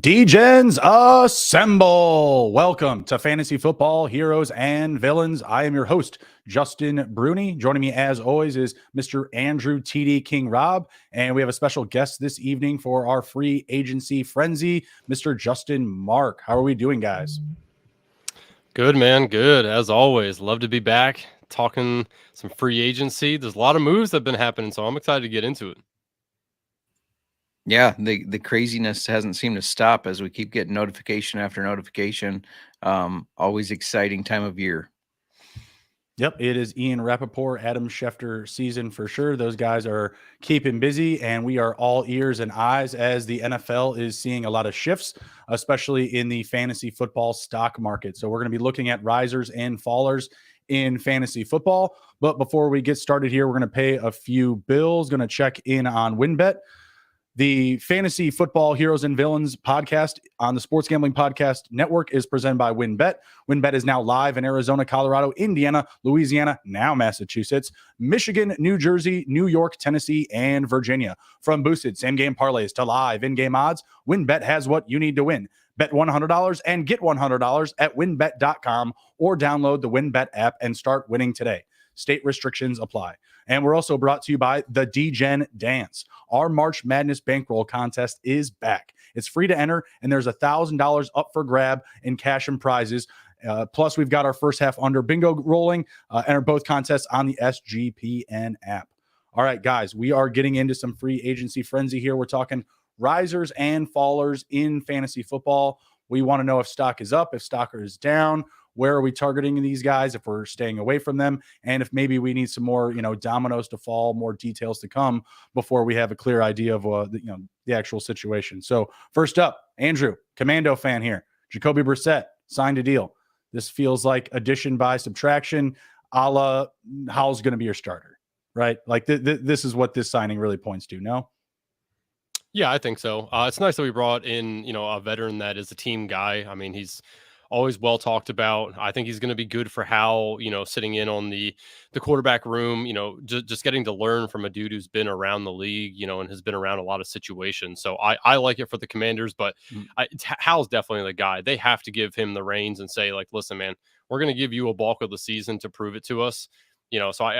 D-Gens assemble! Welcome to Fantasy Football Heroes and Villains. I am your host, Justin Bruni. Joining me as always is Mr. Andrew TD King Rob, and we have a special guest this evening for our free agency frenzy, Mr. Justin Mark. How are we doing, guys? Good, man. Good. As always, love to be back talking some free agency. There's a lot of moves that have been happening, so I'm excited to get into it. Yeah, the craziness hasn't seemed to stop as we keep getting notification after notification. Always exciting time of year. Yep, it is Ian Rappaport, Adam Schefter season for sure. Those guys are keeping busy, and we are all ears and eyes as the NFL is seeing a lot of shifts, especially in the fantasy football stock market. So we're going to be looking at risers and fallers in fantasy football. But before we get started here, we're going to pay a few bills, going to check in on WinBet. The Fantasy Football Heroes and Villains podcast on the Sports Gambling Podcast Network is presented by WinBet. WinBet is now live in Arizona, Colorado, Indiana, Louisiana, now Massachusetts, Michigan, New Jersey, New York, Tennessee, and Virginia. From boosted same-game parlays to live in-game odds, WinBet has what you need to win. Bet $100 and get $100 at winbet.com or download the WinBet app and start winning today. State restrictions apply. And we're also brought to you by the D-Gen Dance. Our March Madness bankroll contest is back. It's free to enter, and there's $1,000 up for grab in cash and prizes. Plus, we've got our first half under bingo rolling. Enter both contests on the SGPN app. All right, guys, we are getting into some free agency frenzy here. We're talking risers and fallers in fantasy football. We want to know if stock is up, if stock is down. Where are we targeting these guys, if we're staying away from them, and if maybe we need some more, dominoes to fall, more details to come before we have a clear idea of the actual situation. So first up, Andrew, Commando fan here. Jacoby Brissett signed a deal. This feels like addition by subtraction, a la Howell's going to be your starter, right? Like this is what this signing really points to, no? Yeah, I think so. It's nice that we brought in, a veteran that is a team guy. I mean, he's always well talked about. I think he's going to be good for Howell, sitting in on the quarterback room, just getting to learn from a dude who's been around the league, and has been around a lot of situations. So I like it for the Commanders, but Howell's definitely the guy. They have to give him the reins and say, like, listen, man, we're going to give you a bulk of the season to prove it to us. So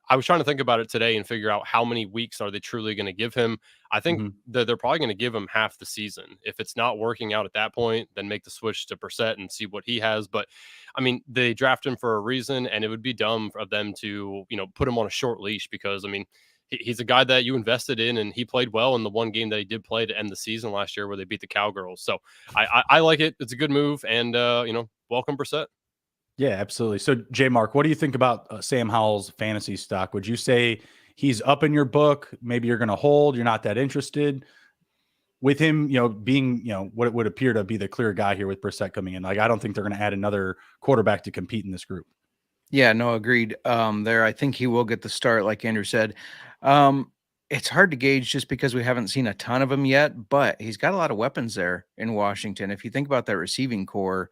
I was trying to think about it today and figure out how many weeks are they truly going to give him. I think that they're probably going to give him half the season. If it's not working out at that point, then make the switch to Brissett and see what he has. But I mean, they draft him for a reason, and it would be dumb of them to, put him on a short leash because, I mean, he's a guy that you invested in, and he played well in the one game that he did play to end the season last year where they beat the Cowgirls. So I like it. It's a good move, and, welcome Brissett. Yeah, absolutely. So, J. Mark, what do you think about Sam Howell's fantasy stock? Would you say he's up in your book? Maybe you're going to hold. You're not that interested with him, being, what it would appear to be the clear guy here with Brissett coming in. Like, I don't think they're going to add another quarterback to compete in this group. Yeah, no, agreed. I think he will get the start, like Andrew said. It's hard to gauge just because we haven't seen a ton of him yet, but he's got a lot of weapons there in Washington. If you think about that receiving core,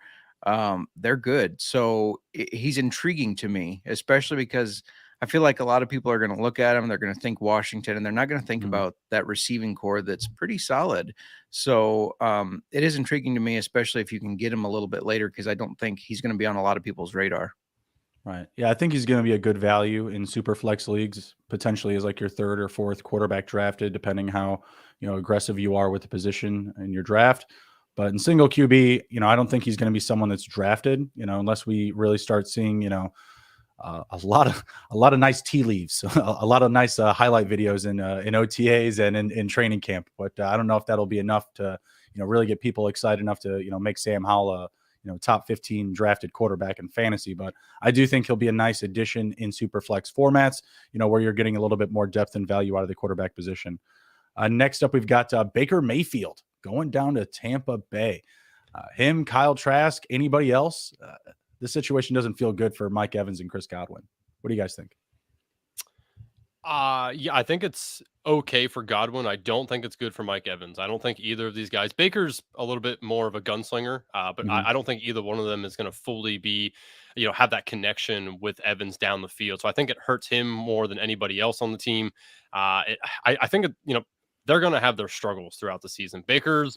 they're good. So he's intriguing to me, especially because I feel like a lot of people are going to look at him. They're going to think Washington, and they're not going to think about that receiving core that's pretty solid. So it is intriguing to me, especially if you can get him a little bit later, because I don't think he's going to be on a lot of people's radar. Right. Yeah, I think he's going to be a good value in super flex leagues, potentially as like your third or fourth quarterback drafted, depending how, aggressive you are with the position in your draft. But in single QB, I don't think he's going to be someone that's drafted, unless we really start seeing, a lot of nice tea leaves, a lot of nice highlight videos in OTAs and in training camp. But I don't know if that'll be enough to, really get people excited enough to, make Sam Howell top 15 drafted quarterback in fantasy. But I do think he'll be a nice addition in super flex formats, where you're getting a little bit more depth and value out of the quarterback position. Next up, we've got Baker Mayfield going down to Tampa Bay. Him, Kyle Trask, anybody else? The situation doesn't feel good for Mike Evans and Chris Godwin. What do you guys think? Yeah, I think it's okay for Godwin. I don't think it's good for Mike Evans. I don't think either of these guys. Baker's a little bit more of a gunslinger, but I don't think either one of them is going to fully be, have that connection with Evans down the field. So I think it hurts him more than anybody else on the team. I think they're going to have their struggles throughout the season. Baker's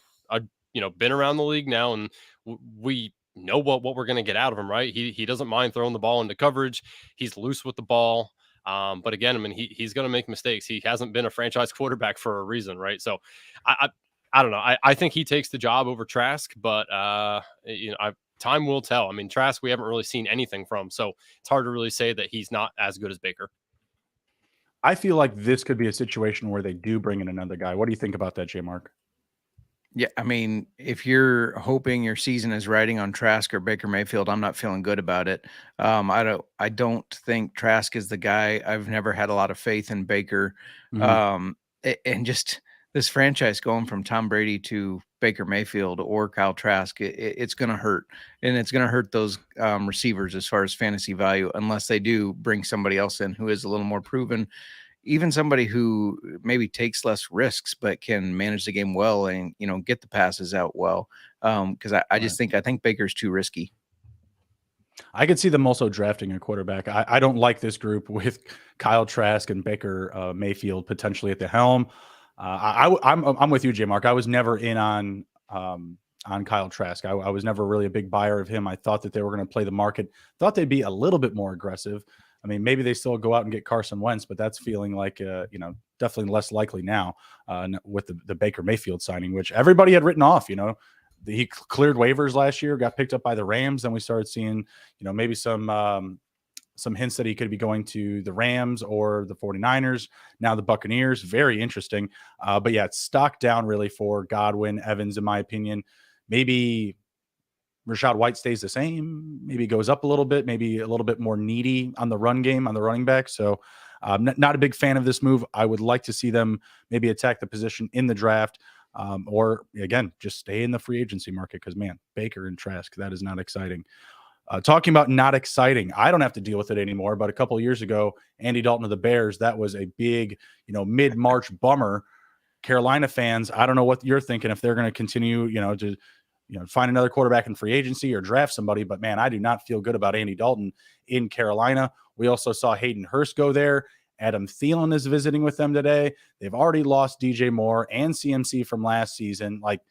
been around the league now, and we know what we're going to get out of him, right? He doesn't mind throwing the ball into coverage. He's loose with the ball. But again, I mean, he's going to make mistakes. He hasn't been a franchise quarterback for a reason, right? So I don't know. I think he takes the job over Trask, but time will tell. I mean, Trask, we haven't really seen anything from, so it's hard to really say that he's not as good as Baker. I feel like this could be a situation where they do bring in another guy. What do you think about that, J. Mark? Yeah, I mean, if you're hoping your season is riding on Trask or Baker Mayfield, I'm not feeling good about it. I don't think Trask is the guy. I've never had a lot of faith in Baker. And just this franchise going from Tom Brady to Baker Mayfield or Kyle Trask, it's going to hurt. And it's going to hurt those receivers as far as fantasy value, unless they do bring somebody else in who is a little more proven. Even somebody who maybe takes less risks, but can manage the game well and, get the passes out well. Cause I just think Baker's too risky. I could see them also drafting a quarterback. I don't like this group with Kyle Trask and Baker Mayfield potentially at the helm. I'm with you, J. Mark. I was never in on Kyle Trask. I was never really a big buyer of him. I thought that they were going to play the market, thought they'd be a little bit more aggressive. I mean, maybe they still go out and get Carson Wentz, but that's feeling like, definitely less likely now with the Baker Mayfield signing, which everybody had written off. He cleared waivers last year, got picked up by the Rams. Then we started seeing, maybe some hints that he could be going to the Rams or the 49ers. Now the Buccaneers, very interesting. But yeah, it's stock down really for Godwin, Evans, in my opinion. Maybe Rachaad White stays the same, maybe goes up a little bit, maybe a little bit more needy on the run game, on the running back. So not a big fan of this move. I would like to see them maybe attack the position in the draft or, again, just stay in the free agency market because, man, Baker and Trask, that is not exciting. Talking about not exciting, I don't have to deal with it anymore. But a couple of years ago, Andy Dalton of the Bears, that was a big, mid-March bummer. Carolina fans, I don't know what you're thinking if they're going to continue, to find another quarterback in free agency or draft somebody. But, man, I do not feel good about Andy Dalton in Carolina. We also saw Hayden Hurst go there. Adam Thielen is visiting with them today. They've already lost DJ Moore and CMC from last season. Like,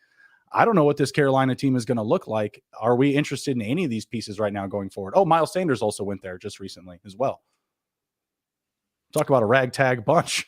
I don't know what this Carolina team is going to look like. Are we interested in any of these pieces right now going forward? Oh, Miles Sanders also went there just recently as well. Talk about a ragtag bunch.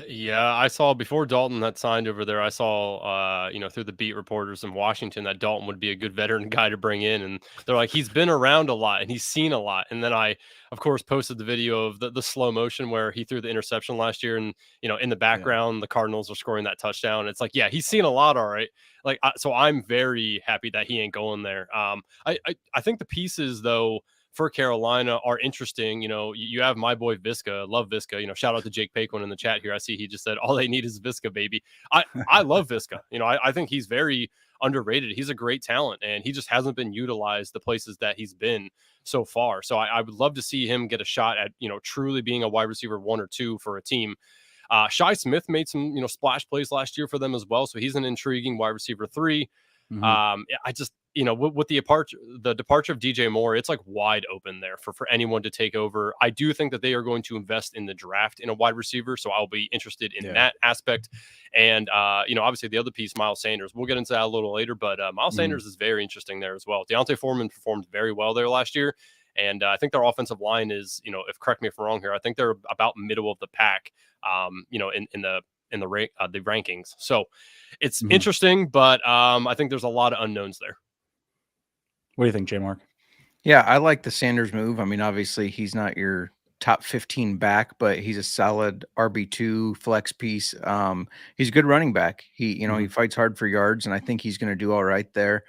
Yeah, I saw before Dalton had signed over there, I saw, through the beat reporters in Washington that Dalton would be a good veteran guy to bring in. And they're like, he's been around a lot and he's seen a lot. And then I, of course, posted the video of the slow motion where he threw the interception last year. And, in the background, the Cardinals are scoring that touchdown. It's like, yeah, he's seen a lot. All right. Like, so I'm very happy that he ain't going there. I think the pieces, though, for Carolina are interesting. You have my boy Visca, love Visca. Shout out to Jake Paquin in the chat here. I see he just said all they need is Visca, baby. I love Visca. I think he's very underrated. He's a great talent, and he just hasn't been utilized the places that he's been so far. So I would love to see him get a shot at truly being a wide receiver 1 or 2 for a team. Shi Smith made some splash plays last year for them as well, so he's an intriguing wide receiver 3. I just with the departure of DJ Moore, it's like wide open there for anyone to take over. I do think that they are going to invest in the draft in a wide receiver, so I'll be interested in that aspect. And obviously the other piece, Miles Sanders, we'll get into that a little later, but Miles Sanders is very interesting there as well. Deontay Foreman performed very well there last year, and I think their offensive line is, if correct me if I'm wrong here, I think they're about middle of the pack, in the rankings. So it's interesting, but I think there's a lot of unknowns there. What do you think, J. Mark? Yeah, I like the Sanders move. I mean, obviously he's not your top 15 back, but he's a solid RB2 flex piece. He's a good running back. He, he fights hard for yards, and I think he's going to do all right there.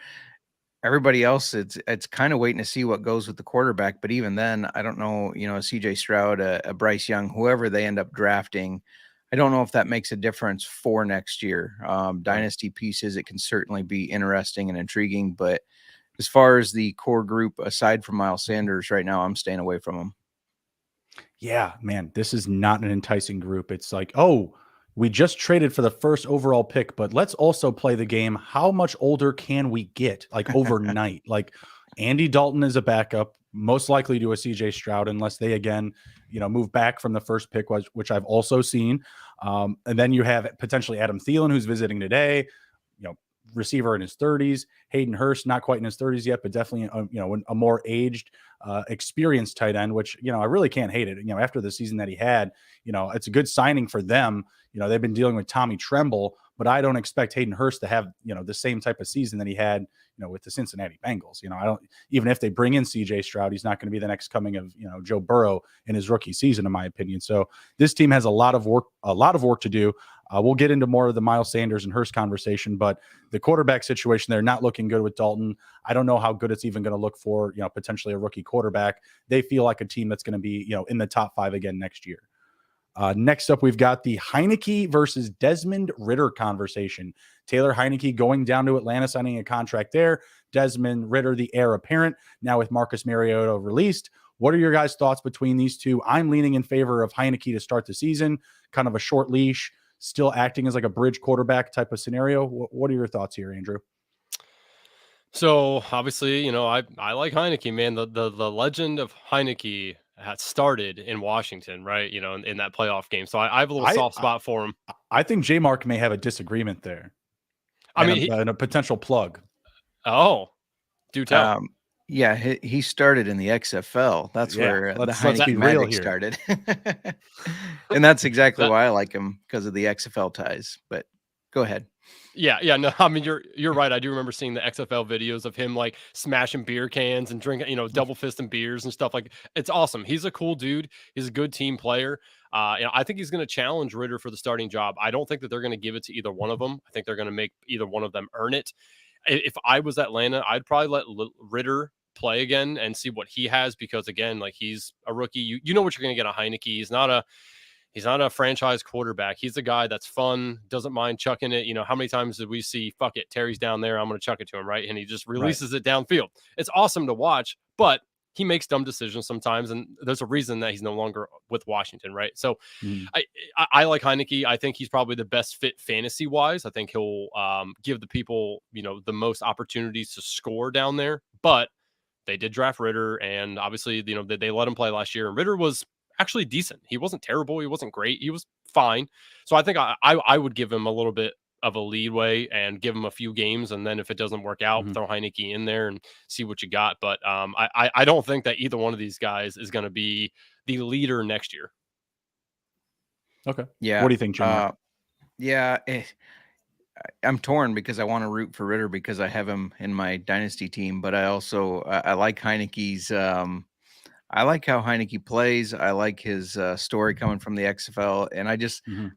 everybody else, it's kind of waiting to see what goes with the quarterback. But even then, I don't know, a CJ Stroud, a Bryce Young, whoever they end up drafting, I don't know if that makes a difference for next year. Dynasty pieces, it can certainly be interesting and intriguing, but as far as the core group, aside from Miles Sanders right now, I'm staying away from them. Yeah, man, this is not an enticing group. It's like, oh, we just traded for the first overall pick, but let's also play the game. How much older can we get? Like overnight? Like Andy Dalton is a backup, most likely to a CJ Stroud, unless they again, move back from the first pick, which I've also seen. And then you have potentially Adam Thielen, who's visiting today. You know, receiver in his 30s. Hayden Hurst, not quite in his 30s yet, but definitely a more aged, experienced tight end, which I really can't hate it. After the season that he had, it's a good signing for them. They've been dealing with Tommy Tremble, but I don't expect Hayden Hurst to have the same type of season that he had with the Cincinnati Bengals. I don't, even if they bring in CJ Stroud, he's not going to be the next coming of Joe Burrow in his rookie season, in my opinion. So this team has a lot of work to do. We'll get into more of the Miles Sanders and Hurst conversation, but the quarterback situation, they're not looking good with Dalton. I don't know how good it's even going to look for, potentially a rookie quarterback. They feel like a team that's going to be, in the top 5 again next year. Next up, we've got the Heineke versus Desmond Ridder conversation. Taylor Heineke going down to Atlanta, signing a contract there. Desmond Ridder, the heir apparent, now with Marcus Mariota released. What are your guys' thoughts between these two? I'm leaning in favor of Heineke to start the season, kind of a short leash, still acting as like a bridge quarterback type of scenario. What are your thoughts here, Andrew? So obviously, I like Heineke, man. The legend of Heineke had started in Washington, right? In that playoff game. So I have a little soft spot for him. I think J Mark may have a disagreement there. I mean, and a potential plug. Oh, do tell. Yeah, he started in the XFL. That's where the Heineke magic started. And that's exactly why I like him, because of the XFL ties. But go ahead. Yeah, no, I mean, you're right. I do remember seeing the XFL videos of him like smashing beer cans and drinking, double fisting beers and stuff. Like, it's awesome. He's a cool dude. He's a good team player. I think he's going to challenge Ridder for the starting job. I don't think that they're going to give it to either one of them. I think they're going to make either one of them earn it. If I was Atlanta, I'd probably let Ridder play again and see what he has, because again, like, he's a rookie. You know what you're going to get a Heineke. He's not a franchise quarterback. He's a guy that's fun, doesn't mind chucking it. How many times did we see, fuck it, Terry's down there, I'm going to chuck it to him, right? And he just releases it downfield. It's awesome to watch, but he makes dumb decisions sometimes, and there's a reason that he's no longer with Washington, right? So I like Heineke. I think he's probably the best fit fantasy-wise. I think he'll give the people, the most opportunities to score down there, but they did draft Ridder, and obviously, they let him play last year, and Ridder was actually decent. He wasn't terrible. He wasn't great. He was fine. So I think I would give him a little bit of a leadway and give him a few games. And then if it doesn't work out, throw Heineke in there and see what you got. But I don't think that either one of these guys is going to be the leader next year. Okay. Yeah. What do you think, Jim? I'm torn, because I want to root for Ridder because I have him in my dynasty team, but I also I like Heineke's I like how Heineke plays. I like his story coming from the XFL. And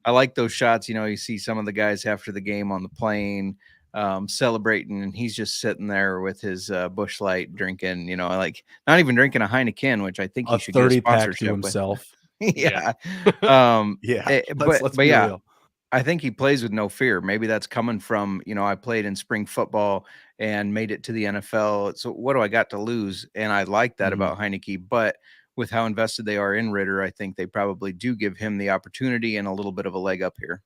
I like those shots. You see some of the guys after the game on the plane celebrating, and he's just sitting there with his Busch Light drinking, like not even drinking a Heineken, which I think he should get a sponsorship to himself. Yeah. Let's be real. I think he plays with no fear. Maybe that's coming from, I played in spring football and made it to the NFL. So what do I got to lose? And I like that about Heineke. But with how invested they are in Ridder, I think they probably do give him the opportunity and a little bit of a leg up here.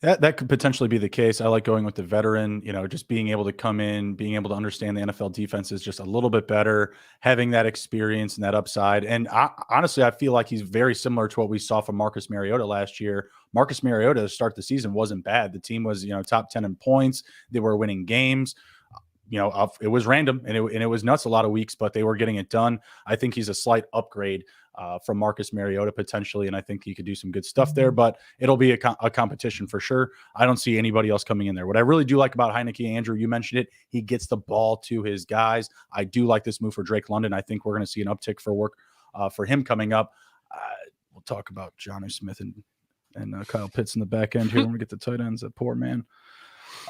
That could potentially be the case. I like going with the veteran, just being able to come in, being able to understand the NFL defense is just a little bit better, having that experience and that upside. And honestly, I feel like he's very similar to what we saw from Marcus Mariota last year. Marcus Mariota to start the season wasn't bad. The team was, top 10 in points. They were winning games. It was random and it was nuts a lot of weeks, but they were getting it done. I think he's a slight upgrade from Marcus Mariota potentially, and I think he could do some good stuff there, but it'll be a competition for sure. I don't see anybody else coming in there. What I really do like about Heineke, Andrew, you mentioned it, he gets the ball to his guys. I do like this move for Drake London. I think we're going to see an uptick for work for him coming up. We'll talk about Jonnu Smith and Kyle Pitts in the back end here when we get the tight ends. That poor man.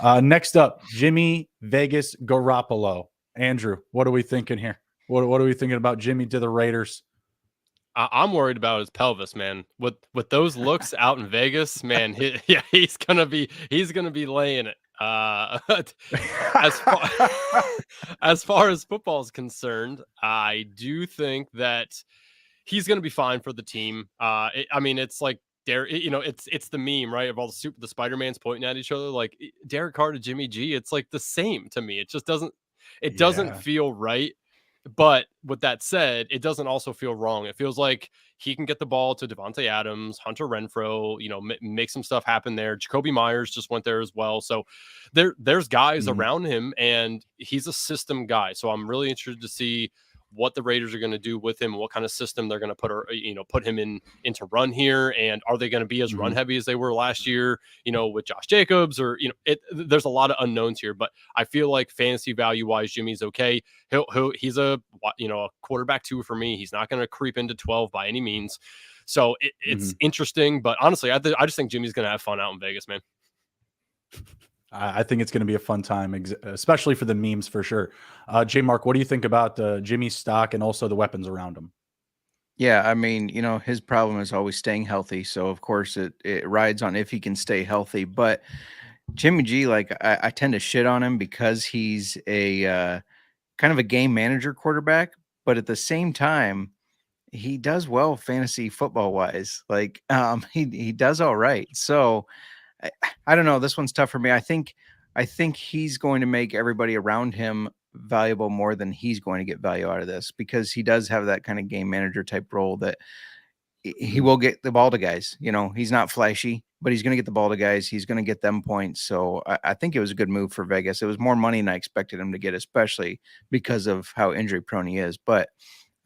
Next up, Jimmy Vegas Garoppolo. Andrew, what are we thinking here? What are we thinking about Jimmy to the Raiders? I'm worried about his pelvis, man. With those looks out in Vegas, man, he's gonna be laying it. As far as far as football is concerned, I do think that he's gonna be fine for the team. I mean, it's like it's the meme, right? Of all the Spider-Mans pointing at each other, like Derek Carr to Jimmy G. It's like the same to me. It just doesn't feel right. But with that said, it doesn't also feel wrong. It feels like he can get the ball to Devontae Adams, Hunter Renfrow, make some stuff happen there. Jacoby Myers just went there as well. So there's guys around him, and he's a system guy. So I'm really interested to see what the Raiders are going to do with him, what kind of system they're going to put him into run here, and are they going to be as run heavy as they were last year, with Josh Jacobs, or there's a lot of unknowns here, but I feel like fantasy value wise, Jimmy's okay. He's a quarterback 2 for me. He's not going to creep into 12 by any means. So it's interesting, but honestly, I just think Jimmy's going to have fun out in Vegas, man. I think it's going to be a fun time, especially for the memes for sure. J Mark, what do you think about Jimmy's stock and also the weapons around him? Yeah, I mean, his problem is always staying healthy. So of course it rides on if he can stay healthy. But Jimmy G, like I tend to shit on him because he's a kind of a game manager quarterback, but at the same time, he does well fantasy football wise. Like he does all right. So I don't know. This one's tough for me. I think he's going to make everybody around him valuable more than he's going to get value out of this, because he does have that kind of game manager type role that he will get the ball to guys. He's not flashy, but he's going to get the ball to guys. He's going to get them points. So I think it was a good move for Vegas. It was more money than I expected him to get, especially because of how injury prone he is. But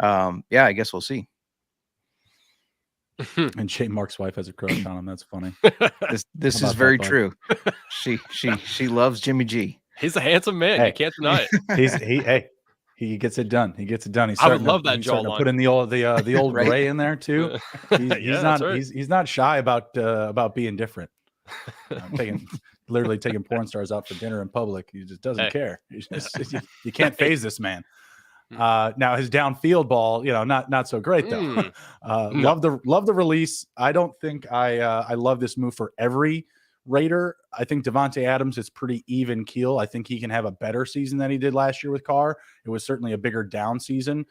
yeah, I guess we'll see. And J Mark's wife has a crush on him. That's funny. This is very true. She loves Jimmy G. He's a handsome man. Hey, you can't deny it. He gets it done. He gets it done. I would love that jawline. Put in the old right? gray in there too. He's not shy about being different. Literally taking porn stars out for dinner in public. He just doesn't care. You can't phase this man. Now his downfield ball, not so great though. Love the release. I don't think I love this move for every Raider. I think Devontae Adams is pretty even keel. I think he can have a better season than he did last year with Carr. It was certainly a bigger down season,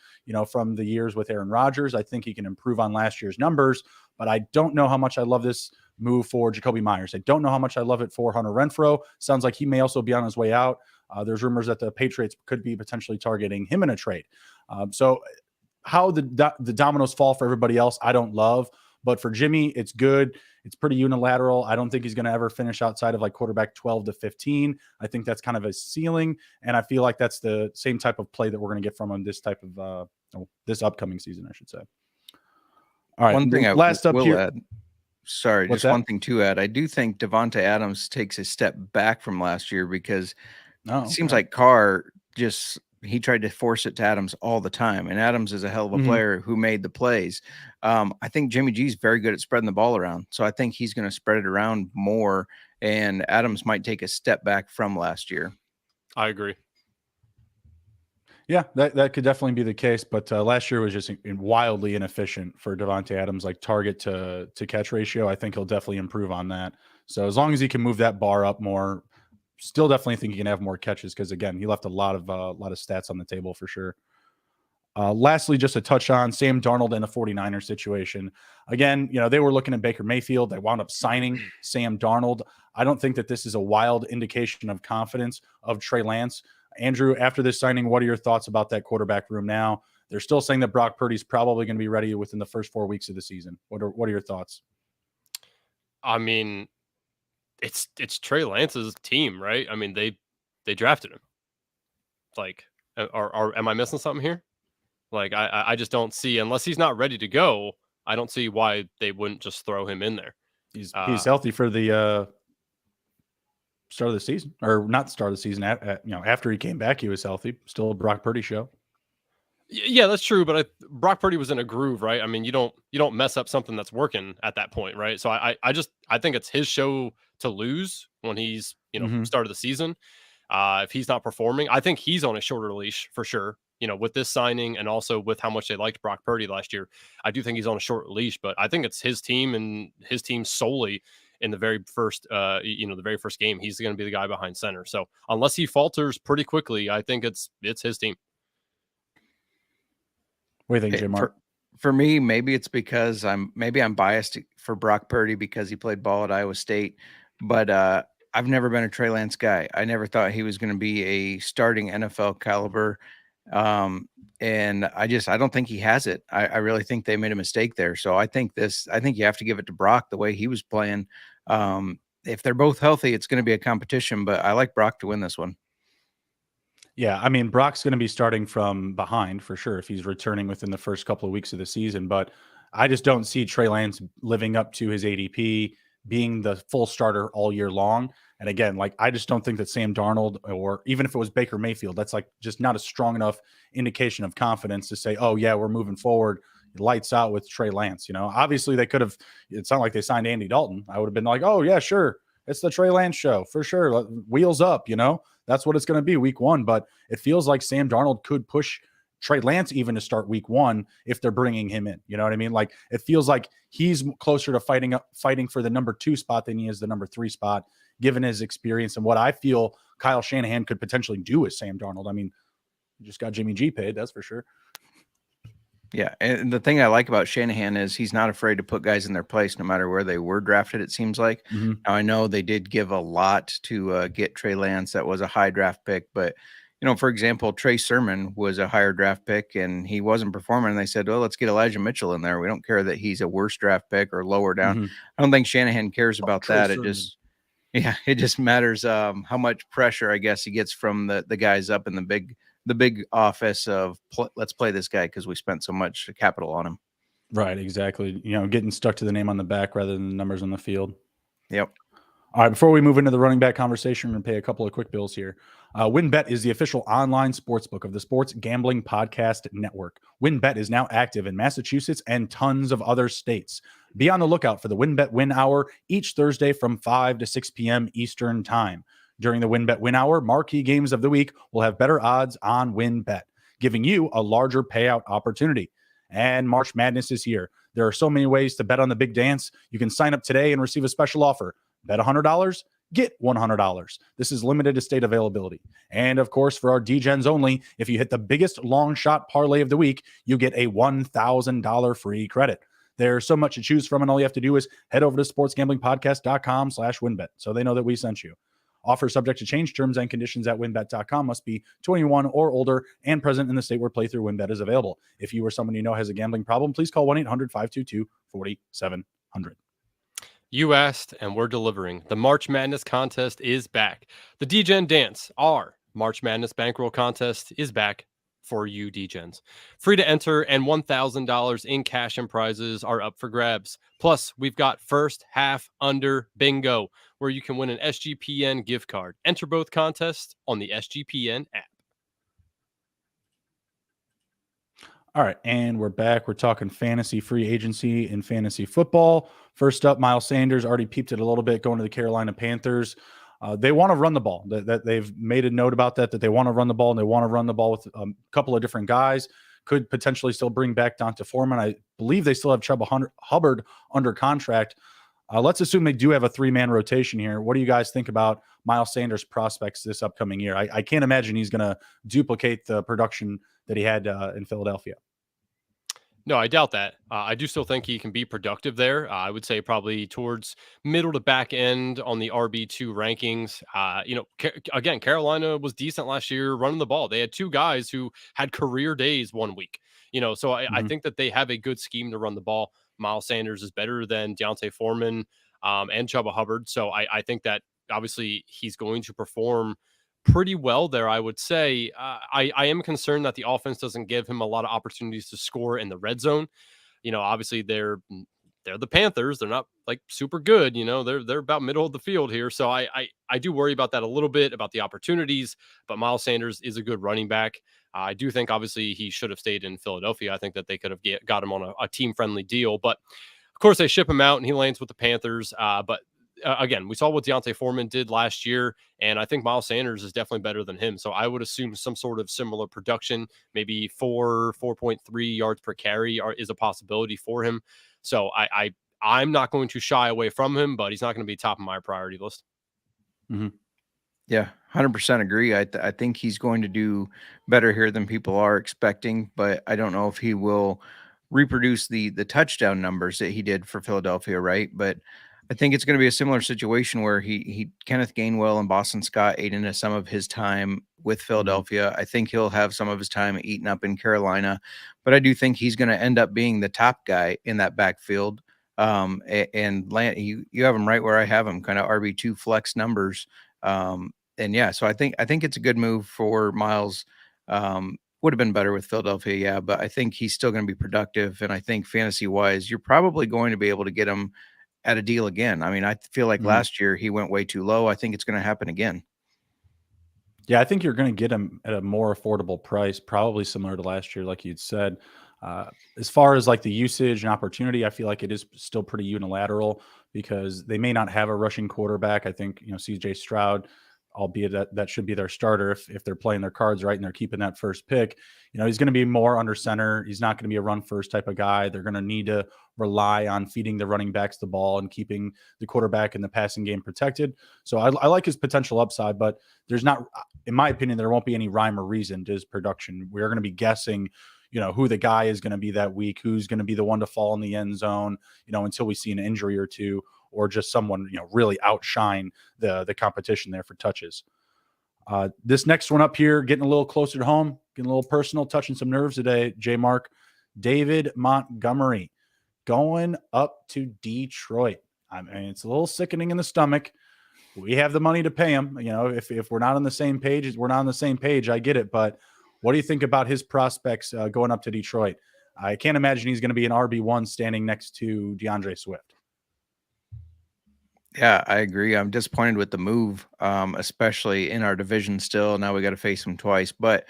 from the years with Aaron Rodgers. I think he can improve on last year's numbers, but I don't know how much I love this move for Jacoby Myers. I don't know how much I love it for Hunter Renfrow. Sounds like he may also be on his way out. There's rumors that the Patriots could be potentially targeting him in a trade. So how the dominoes fall for everybody else, I don't love. But for Jimmy, it's good. It's pretty unilateral. I don't think he's going to ever finish outside of like quarterback 12 to 15. I think that's kind of a ceiling. And I feel like that's the same type of play that we're going to get from him this type of this upcoming season, I should say. All right. One thing I will add. Sorry, What's just that? One thing to add. I do think Devontae Adams takes a step back from last year, because it seems like Carr he tried to force it to Adams all the time. And Adams is a hell of a player who made the plays. I think Jimmy G is very good at spreading the ball around. So I think he's going to spread it around more, and Adams might take a step back from last year. I agree. Yeah, that could definitely be the case. But last year was just wildly inefficient for Devontae Adams, like target to catch ratio. I think he'll definitely improve on that. So as long as he can move that bar up more, still definitely think he can have more catches, because again, he left a lot of stats on the table for sure. Lastly, just to touch on Sam Darnold and the 49ers situation. Again, they were looking at Baker Mayfield. They wound up signing Sam Darnold. I don't think that this is a wild indication of confidence of Trey Lance. Andrew, after this signing, what are your thoughts about that quarterback room now? They're still saying that Brock Purdy's probably going to be ready within the first 4 weeks of the season. What are your thoughts? I mean, it's Trey Lance's team, right? I mean, they drafted him. Like, am I missing something here? Like, I just don't see, unless he's not ready to go, I don't see why they wouldn't just throw him in there. He's healthy for the start of the season, or not start of the season. After he came back, he was healthy. Still a Brock Purdy show. Yeah, that's true. But Brock Purdy was in a groove, right? I mean, you don't mess up something that's working at that point, right? So I think it's his show to lose when he's start of the season. If he's not performing, I think he's on a shorter leash for sure. With this signing and also with how much they liked Brock Purdy last year, I do think he's on a short leash. But I think it's his team and his team solely in the very first, the very first game. He's going to be the guy behind center. So unless he falters pretty quickly, I think it's his team. What do you think, Jim? For me, maybe it's because I'm biased for Brock Purdy because he played ball at Iowa State, but I've never been a Trey Lance guy. I never thought he was going to be a starting NFL caliber. And I don't think he has it. I really think they made a mistake there. So I think you have to give it to Brock the way he was playing. If they're both healthy, it's going to be a competition, but I like Brock to win this one. Yeah, I mean, Brock's going to be starting from behind for sure if he's returning within the first couple of weeks of the season. But I just don't see Trey Lance living up to his ADP, being the full starter all year long. And again, like, I just don't think that Sam Darnold, or even if it was Baker Mayfield, that's like just not a strong enough indication of confidence to say, oh, yeah, we're moving forward. Lights out with Trey Lance. Obviously they could have, it's not like they signed Andy Dalton. I would have been like, oh, yeah, sure. It's the Trey Lance show for sure. Wheels up, that's what it's going to be week one. But it feels like Sam Darnold could push Trey Lance even to start week one if they're bringing him in. You know what I mean? Like, it feels like he's closer to fighting for the number 2 spot than he is the number 3 spot, given his experience and what I feel Kyle Shanahan could potentially do with Sam Darnold. I mean, you just got Jimmy G paid, that's for sure. Yeah, and the thing I like about Shanahan is he's not afraid to put guys in their place no matter where they were drafted, it seems like. Mm-hmm. Now, I know they did give a lot to get Trey Lance. That was a high draft pick. But, for example, Trey Sermon was a higher draft pick, and he wasn't performing. And they said, well, let's get Elijah Mitchell in there. We don't care that he's a worse draft pick or lower down. Mm-hmm. I don't think Shanahan cares about Trey that. Sermon. It just matters how much pressure, I guess, he gets from the guys up in the big office of let's play this guy because we spent so much capital on him. Right, exactly. Getting stuck to the name on the back rather than the numbers on the field. Yep. All right, before we move into the running back conversation, we're going to pay a couple of quick bills here. WynnBET is the official online sportsbook of the Sports Gambling Podcast Network. WynnBET is now active in Massachusetts and tons of other states. Be on the lookout for the WynnBET Win Hour each Thursday from 5 to 6 p.m. Eastern Time. During the WynnBET Win Hour, marquee games of the week will have better odds on WynnBET, giving you a larger payout opportunity. And March Madness is here. There are so many ways to bet on the big dance. You can sign up today and receive a special offer. Bet $100, get $100. This is limited to state availability. And of course, for our DGens only, if you hit the biggest long shot parlay of the week, you get a $1,000 free credit. There's so much to choose from, and all you have to do is head over to sportsgamblingpodcast.com/WynnBET so they know that we sent you. Offer subject to change. Terms and conditions at wynnbet.com. Must be 21 or older and present in the state where playthrough WynnBET is available. If you or someone you know has a gambling problem, please call 1-800-522-4700. You asked, and we're delivering. The March Madness contest is back. The DGen Dance, our March Madness bankroll contest, is back for you DGens. Free to enter, and $1,000 in cash and prizes are up for grabs. Plus, we've got first half under bingo, where you can win an SGPN gift card. Enter both contests on the SGPN app. All right, and we're back. We're talking fantasy free agency and fantasy football. First up, Miles Sanders already peeped it a little bit going to the Carolina Panthers. They want to run the ball. That they've made a note about that they want to run the ball, and they want to run the ball with a couple of different guys. Could potentially still bring back Donta Foreman. I believe they still have Chuba Hubbard under contract. Let's assume they do have a 3-man rotation here. What do you guys think about Miles Sanders' prospects this upcoming year? I can't imagine he's going to duplicate the production that he had in Philadelphia. No, I doubt that. I do still think he can be productive there. I would say probably towards middle to back end on the RB2 rankings. Again, Carolina was decent last year running the ball. They had 2 guys who had career days one week. So I think that they have a good scheme to run the ball. Miles Sanders is better than Deontay Foreman and Chuba Hubbard. So I think that obviously he's going to perform pretty well there, I would say. I am concerned that the offense doesn't give him a lot of opportunities to score in the red zone. Obviously they're the Panthers. They're not like super good. They're about middle of the field here. So I do worry about that a little bit, about the opportunities, but Miles Sanders is a good running back. I do think obviously he should have stayed in Philadelphia. I think that they could have got him on a team friendly deal, but of course they ship him out and he lands with the Panthers. But again, we saw what Deontay Foreman did last year, and I think Miles Sanders is definitely better than him. So I would assume some sort of similar production, maybe 4.3 yards per carry is a possibility for him. So I'm not going to shy away from him, but he's not going to be top of my priority list. Mm-hmm. Yeah, 100% agree. I think he's going to do better here than people are expecting, but I don't know if he will reproduce the touchdown numbers that he did for Philadelphia, right? But I think it's going to be a similar situation where he Kenneth Gainwell and Boston Scott ate into some of his time with Philadelphia. I think he'll have some of his time eaten up in Carolina, but I do think he's going to end up being the top guy in that backfield. And land, you have him right where I have him, kind of RB2 flex numbers. And yeah, so I think it's a good move for Miles. Would have been better with Philadelphia, yeah, but I think he's still going to be productive. And I think fantasy wise, you're probably going to be able to get him at a deal again. I mean, I feel like last year he went way too low. I think it's going to happen again. Yeah, I think you're going to get him at a more affordable price, probably similar to last year, like you'd said. As far as like the usage and opportunity, I feel like it is still pretty unilateral because they may not have a rushing quarterback. I think, CJ Stroud, albeit that should be their starter if they're playing their cards right and they're keeping that first pick. He's going to be more under center. He's not going to be a run first type of guy. They're going to need to rely on feeding the running backs the ball and keeping the quarterback in the passing game protected. So I like his potential upside, but there's not, in my opinion, there won't be any rhyme or reason to his production. We're going to be guessing, who the guy is going to be that week, who's going to be the one to fall in the end zone, until we see an injury or two, or just someone, really outshine the competition there for touches. This next one up here, getting a little closer to home, getting a little personal, touching some nerves today, J Mark. David Montgomery going up to Detroit. I mean, it's a little sickening in the stomach. We have the money to pay him. If we're not on the same page, we're not on the same page. I get it. But what do you think about his prospects going up to Detroit? I can't imagine he's going to be an RB1 standing next to DeAndre Swift. Yeah, I agree. I'm disappointed with the move, especially in our division still. Now we got to face him twice. But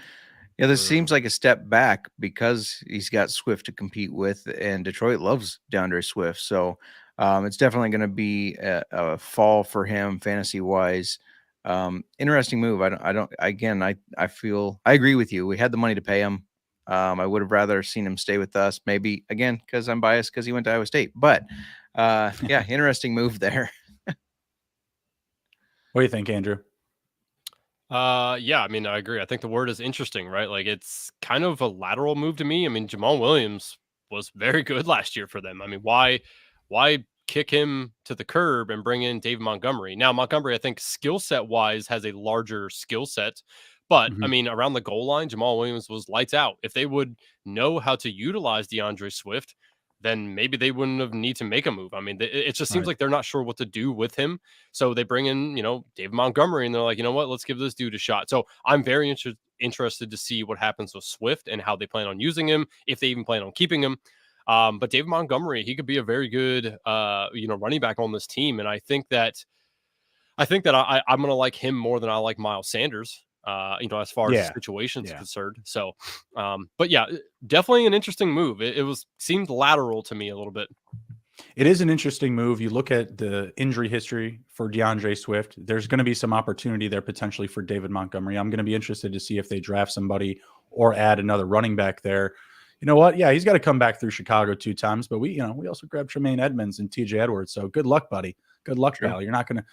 yeah, this seems like a step back because he's got Swift to compete with, and Detroit loves DeAndre Swift. So it's definitely going to be a fall for him fantasy wise. Interesting move. I feel I agree with you. We had the money to pay him. I would have rather seen him stay with us, maybe again, because I'm biased because he went to Iowa State. But yeah, interesting move there. What do you think, Andrew? Yeah, I mean, I agree. I think the word is interesting, right? Like it's kind of a lateral move to me. I mean, Jamal Williams was very good last year for them. I mean, why kick him to the curb and bring in David Montgomery? Now, Montgomery, I think skill set wise has a larger skill set, but I mean, around the goal line, Jamal Williams was lights out. If they would know how to utilize DeAndre Swift, then maybe they wouldn't have need to make a move. I mean, it just seems like they're not sure what to do with him. So they bring in, David Montgomery, and they're like, you know what, let's give this dude a shot. So I'm very interested to see what happens with Swift and how they plan on using him, if they even plan on keeping him. But David Montgomery, he could be a very good, running back on this team. And I think that I'm going to like him more than I like Miles Sanders. As far as the situation's concerned. So, but yeah, definitely an interesting move. It seemed lateral to me a little bit. It is an interesting move. You look at the injury history for DeAndre Swift. There's going to be some opportunity there potentially for David Montgomery. I'm going to be interested to see if they draft somebody or add another running back there. You know what? Yeah, he's got to come back through Chicago 2 times, but we also grabbed Tremaine Edmonds and TJ Edwards. So good luck, buddy. Good luck, pal. It's not going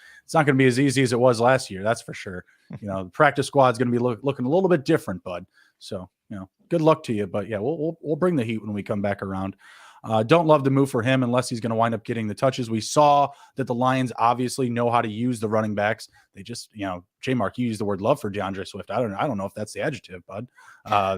to be as easy as it was last year. That's for sure. The practice squad's going to be looking a little bit different, bud. So, good luck to you. But yeah, we'll bring the heat when we come back around. Don't love the move for him unless he's going to wind up getting the touches. We saw that the Lions obviously know how to use the running backs. They just, J Mark, you used the word love for DeAndre Swift. I don't know if that's the adjective, bud.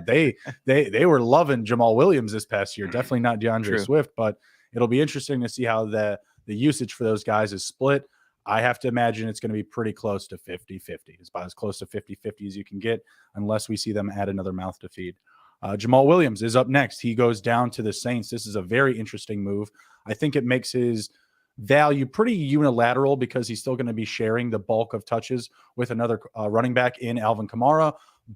They were loving Jamal Williams this past year. Definitely not DeAndre Swift, but it'll be interesting to see how the usage for those guys is split. I have to imagine it's going to be pretty close to 50-50. It's about as close to 50-50 as you can get unless we see them add another mouth to feed. Jamal Williams is up next. He goes down to the Saints. This is a very interesting move. I think it makes his value pretty unilateral because he's still going to be sharing the bulk of touches with another running back in Alvin Kamara.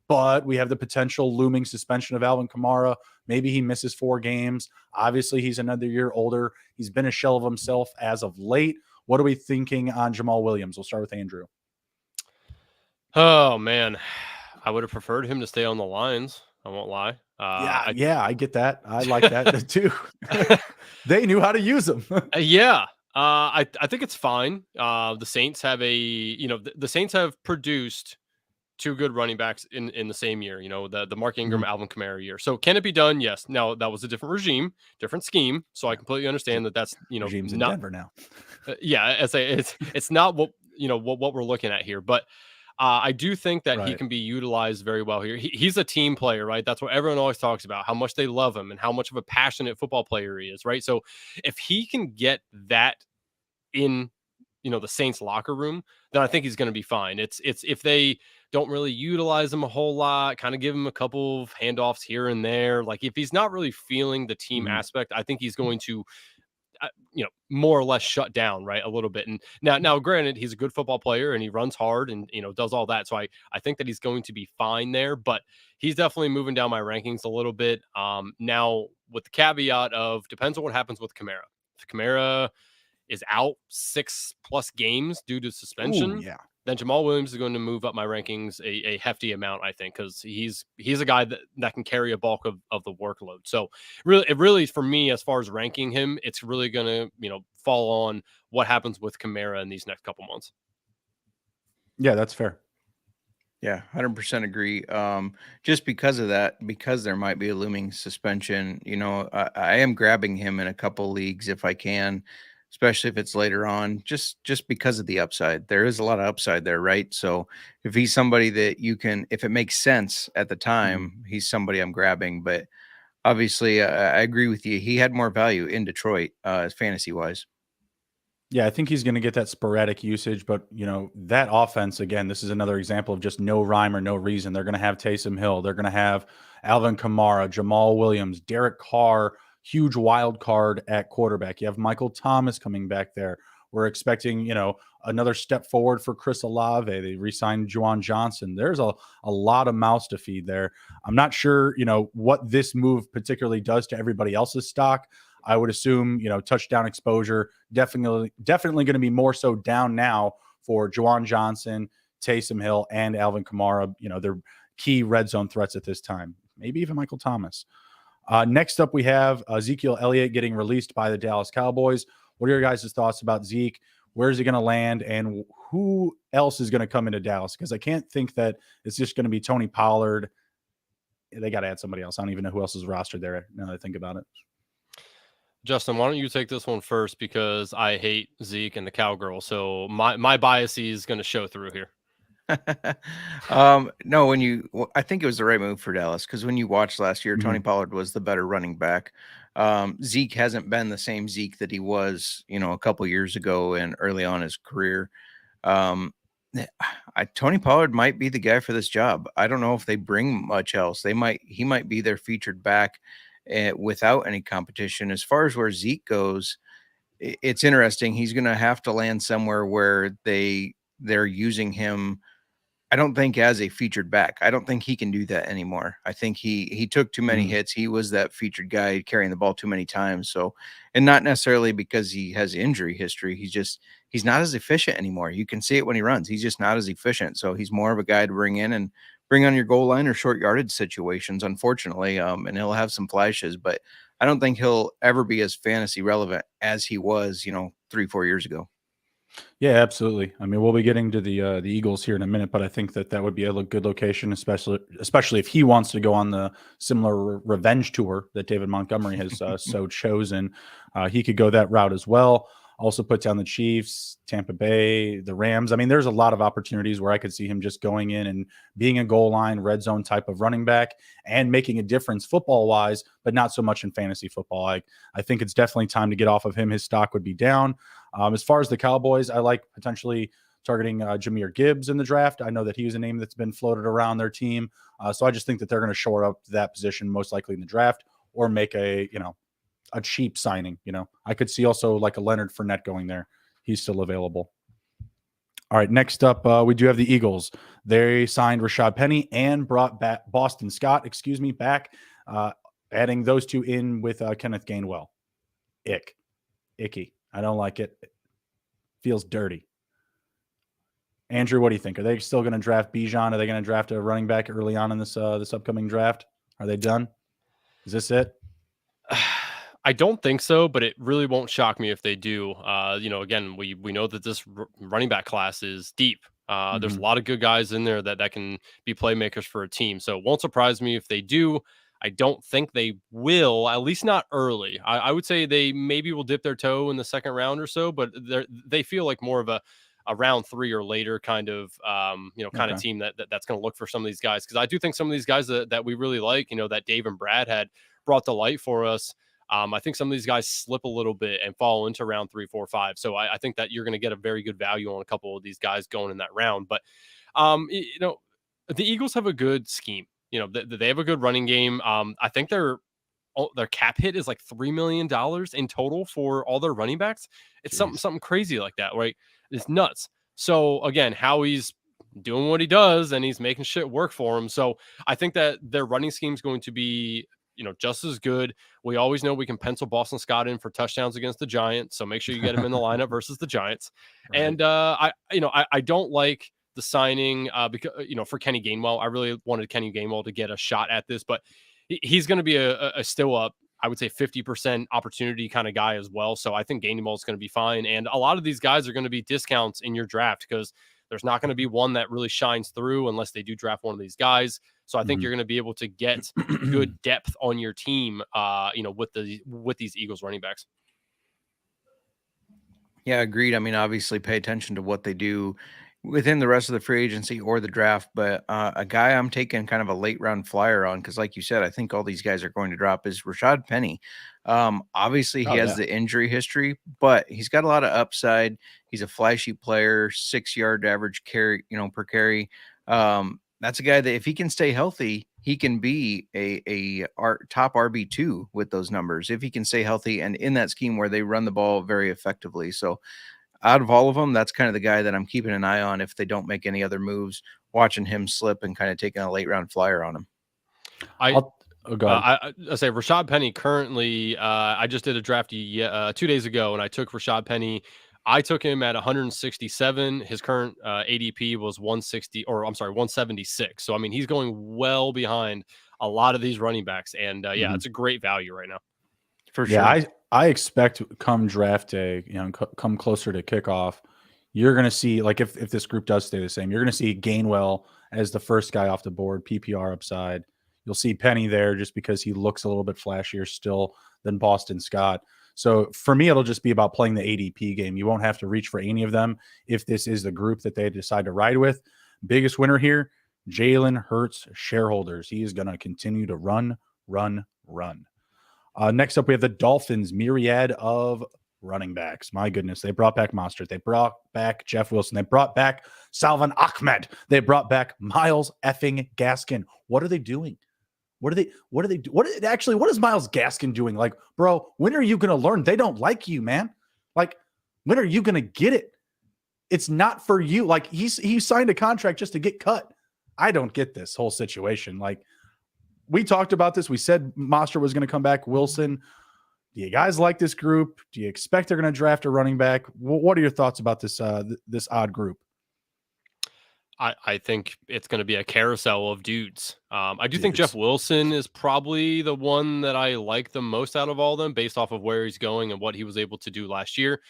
But we have the potential looming suspension of Alvin Kamara. Maybe he misses 4 games. Obviously, he's another year older. He's been a shell of himself as of late. What are we thinking on Jamal Williams? We'll start with Andrew. Oh man, I would have preferred him to stay on the Lions. I won't lie. I get that. I like that too. They knew how to use them. Yeah. I think it's fine. The Saints have the Saints have produced two good running backs in the same year. The Mark Ingram, Alvin Kamara year. So can it be done? Yes. Now that was a different regime, different scheme. So I completely understand that's regimes not in Denver now. I say it's not what what we're looking at here, but. I do think that he Right. can be utilized very well here. He's a team player, right? That's what everyone always talks about, how much they love him and how much of a passionate football player he is, right? So if he can get that in, the Saints locker room, then I think he's going to be fine. It's if they don't really utilize him a whole lot, kind of give him a couple of handoffs here and there. Like if he's not really feeling the team aspect, I think he's going to more or less shut down, right, a little bit. And now granted, he's a good football player and he runs hard and does all that, so I think that he's going to be fine there, but he's definitely moving down my rankings a little bit. Now with the caveat of depends on what happens with Kamara. If Kamara is out 6+ games due to suspension, yeah, then Jamal Williams is going to move up my rankings a hefty amount, I think, because he's a guy that can carry a bulk of the workload. So really for me, as far as ranking him, it's really going to fall on what happens with Kamara in these next couple months. Yeah, that's fair. Yeah, 100% agree. Just because of that, because there might be a looming suspension, I am grabbing him in a couple leagues if I can, especially if it's later on, just because of the upside. There is a lot of upside there, right? So if he's somebody that you can, if it makes sense at the time, he's somebody I'm grabbing. But obviously, I agree with you. He had more value in Detroit, fantasy wise. Yeah, I think he's going to get that sporadic usage, but that offense, again, this is another example of just no rhyme or no reason. They're going to have Taysom Hill. They're going to have Alvin Kamara, Jamal Williams, Derek Carr, huge wild card at quarterback. You have Michael Thomas coming back there. We're expecting, another step forward for Chris Olave. They re-signed Juwan Johnson. There's a lot of mouths to feed there. I'm not sure, what this move particularly does to everybody else's stock. I would assume, touchdown exposure, definitely going to be more so down now for Juwan Johnson, Taysom Hill, and Alvin Kamara. They're key red zone threats at this time. Maybe even Michael Thomas. Next up, we have Ezekiel Elliott getting released by the Dallas Cowboys. What are your guys' thoughts about Zeke? Where is he going to land? And who else is going to come into Dallas? Because I can't think that it's just going to be Tony Pollard. They got to add somebody else. I don't even know who else is rostered there now that I think about it. Justin, why don't you take this one first, because I hate Zeke and the cowgirl. So my bias is going to show through here. No, I think it was the right move for Dallas, because when you watched last year, Tony Pollard was the better running back. Zeke hasn't been the same Zeke that he was, a couple years ago and early on in his career. Tony Pollard might be the guy for this job. I don't know if they bring much else. He might be their featured back without any competition. As far as where Zeke goes, it's interesting. He's going to have to land somewhere where they're using him, I don't think, as a featured back. I don't think he can do that anymore. I think he took too many hits. He was that featured guy carrying the ball too many times. So, and not necessarily because he has injury history. He's not as efficient anymore. You can see it when he runs. He's just not as efficient. So he's more of a guy to bring in and bring on your goal line or short yardage situations, unfortunately. And he'll have some flashes, but I don't think he'll ever be as fantasy relevant as he was, 3-4 years ago. Yeah, absolutely. I mean, we'll be getting to the Eagles here in a minute, but I think that would be a good location, especially if he wants to go on the similar revenge tour that David Montgomery has so chosen. He could go that route as well. Also put down the Chiefs, Tampa Bay, the Rams. I mean, there's a lot of opportunities where I could see him just going in and being a goal line, red zone type of running back and making a difference football-wise, but not so much in fantasy football. I think it's definitely time to get off of him. His stock would be down. As far as the Cowboys, I like potentially targeting Jahmyr Gibbs in the draft. I know that he was a name that's been floated around their team. So I just think that they're going to shore up that position most likely in the draft or make a cheap signing. I could see also like a Leonard Fournette going there. He's still available. All right, next up, we do have the Eagles. They signed Rashad Penny and brought back Boston Scott, back, adding those two in with Kenneth Gainwell. Icky. I don't like it. Feels dirty. Andrew, what do you think? Are they still going to draft Bijan? Are they going to draft a running back early on in this upcoming draft? Are they done? Is this it? I don't think so, but it really won't shock me if they do. Again, we know that this running back class is deep. There's a lot of good guys in there that can be playmakers for a team. So it won't surprise me if they do. I don't think they will, at least not early. I would say they maybe will dip their toe in the second round or so, but they feel like more of a round 3 or later kind of of team that's going to look for some of these guys, because I do think some of these guys that we really like, that Dave and Brad had brought to light for us. I think some of these guys slip a little bit and fall into round 3, 4, 5. So I think that you're going to get a very good value on a couple of these guys going in that round. But the Eagles have a good scheme. They have a good running game. I think their cap hit is like $3 million in total for all their running backs. It's something crazy like that, right? It's nuts. So again, Howie's doing what he does and he's making shit work for him. So I think that their running scheme is going to be, just as good. We always know we can pencil Boston Scott in for touchdowns against the Giants. So make sure you get him in the lineup versus the Giants. Right. And I don't like the signing because, for Kenny Gainwell. I really wanted Kenny Gainwell to get a shot at this, but he's going to be a still up, I would say 50% opportunity kind of guy as well. So I think Gainwell is going to be fine. And a lot of these guys are going to be discounts in your draft because there's not going to be one that really shines through unless they do draft one of these guys. So I think you're going to be able to get good depth on your team, with these Eagles running backs. Yeah, agreed. I mean, obviously pay attention to what they do within the rest of the free agency or the draft. But a guy I'm taking kind of a late round flyer on, because like you said, I think all these guys are going to drop, is Rashad Penny. Obviously he has the injury history, but he's got a lot of upside. He's a flashy player, 6-yard average carry, per carry. That's a guy that if he can stay healthy, he can be a top RB2 with those numbers if he can stay healthy and in that scheme where they run the ball very effectively. So out of all of them, that's kind of the guy that I'm keeping an eye on if they don't make any other moves, watching him slip and kind of taking a late round flyer on him. I say Rashad Penny currently, I just did a draft 2 days ago and I took Rashad Penny. I took him at 167. His current ADP was 176. So, I mean, he's going well behind a lot of these running backs. And it's a great value right now. For sure. Yeah, I expect come draft day, come closer to kickoff, you're going to see, like, if this group does stay the same, you're going to see Gainwell as the first guy off the board, PPR upside. You'll see Penny there just because he looks a little bit flashier still than Boston Scott. So for me, it'll just be about playing the ADP game. You won't have to reach for any of them if this is the group that they decide to ride with. Biggest winner here, Jalen Hurts shareholders. He is going to continue to run. Next up, we have the Dolphins, myriad of running backs. My goodness, they brought back Mostert. They brought back Jeff Wilson. They brought back Salvon Ahmed. They brought back Myles effing Gaskin. What are they doing? What is Myles Gaskin doing? Like, bro, when are you going to learn? They don't like you, man. Like, when are you going to get it? It's not for you. Like, he signed a contract just to get cut. I don't get this whole situation. Like, we talked about this. We said Mostert was going to come back. Wilson. Do you guys like this group? Do you expect they're going to draft a running back? What are your thoughts about this this odd group? I think it's going to be a carousel of dudes. I do think Jeff Wilson is probably the one that I like the most out of all of them based off of where he's going and what he was able to do last year.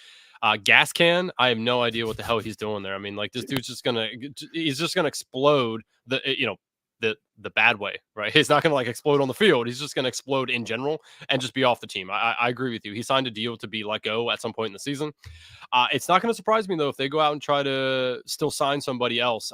Gascan, I have no idea what the hell he's doing there. I mean, like, this dude's just going to explode the bad way, right? He's not going to like explode on the field. He's just going to explode in general and just be off the team. I agree with you. He signed a deal to be let go at some point in the season. It's not going to surprise me though if they go out and try to still sign somebody else.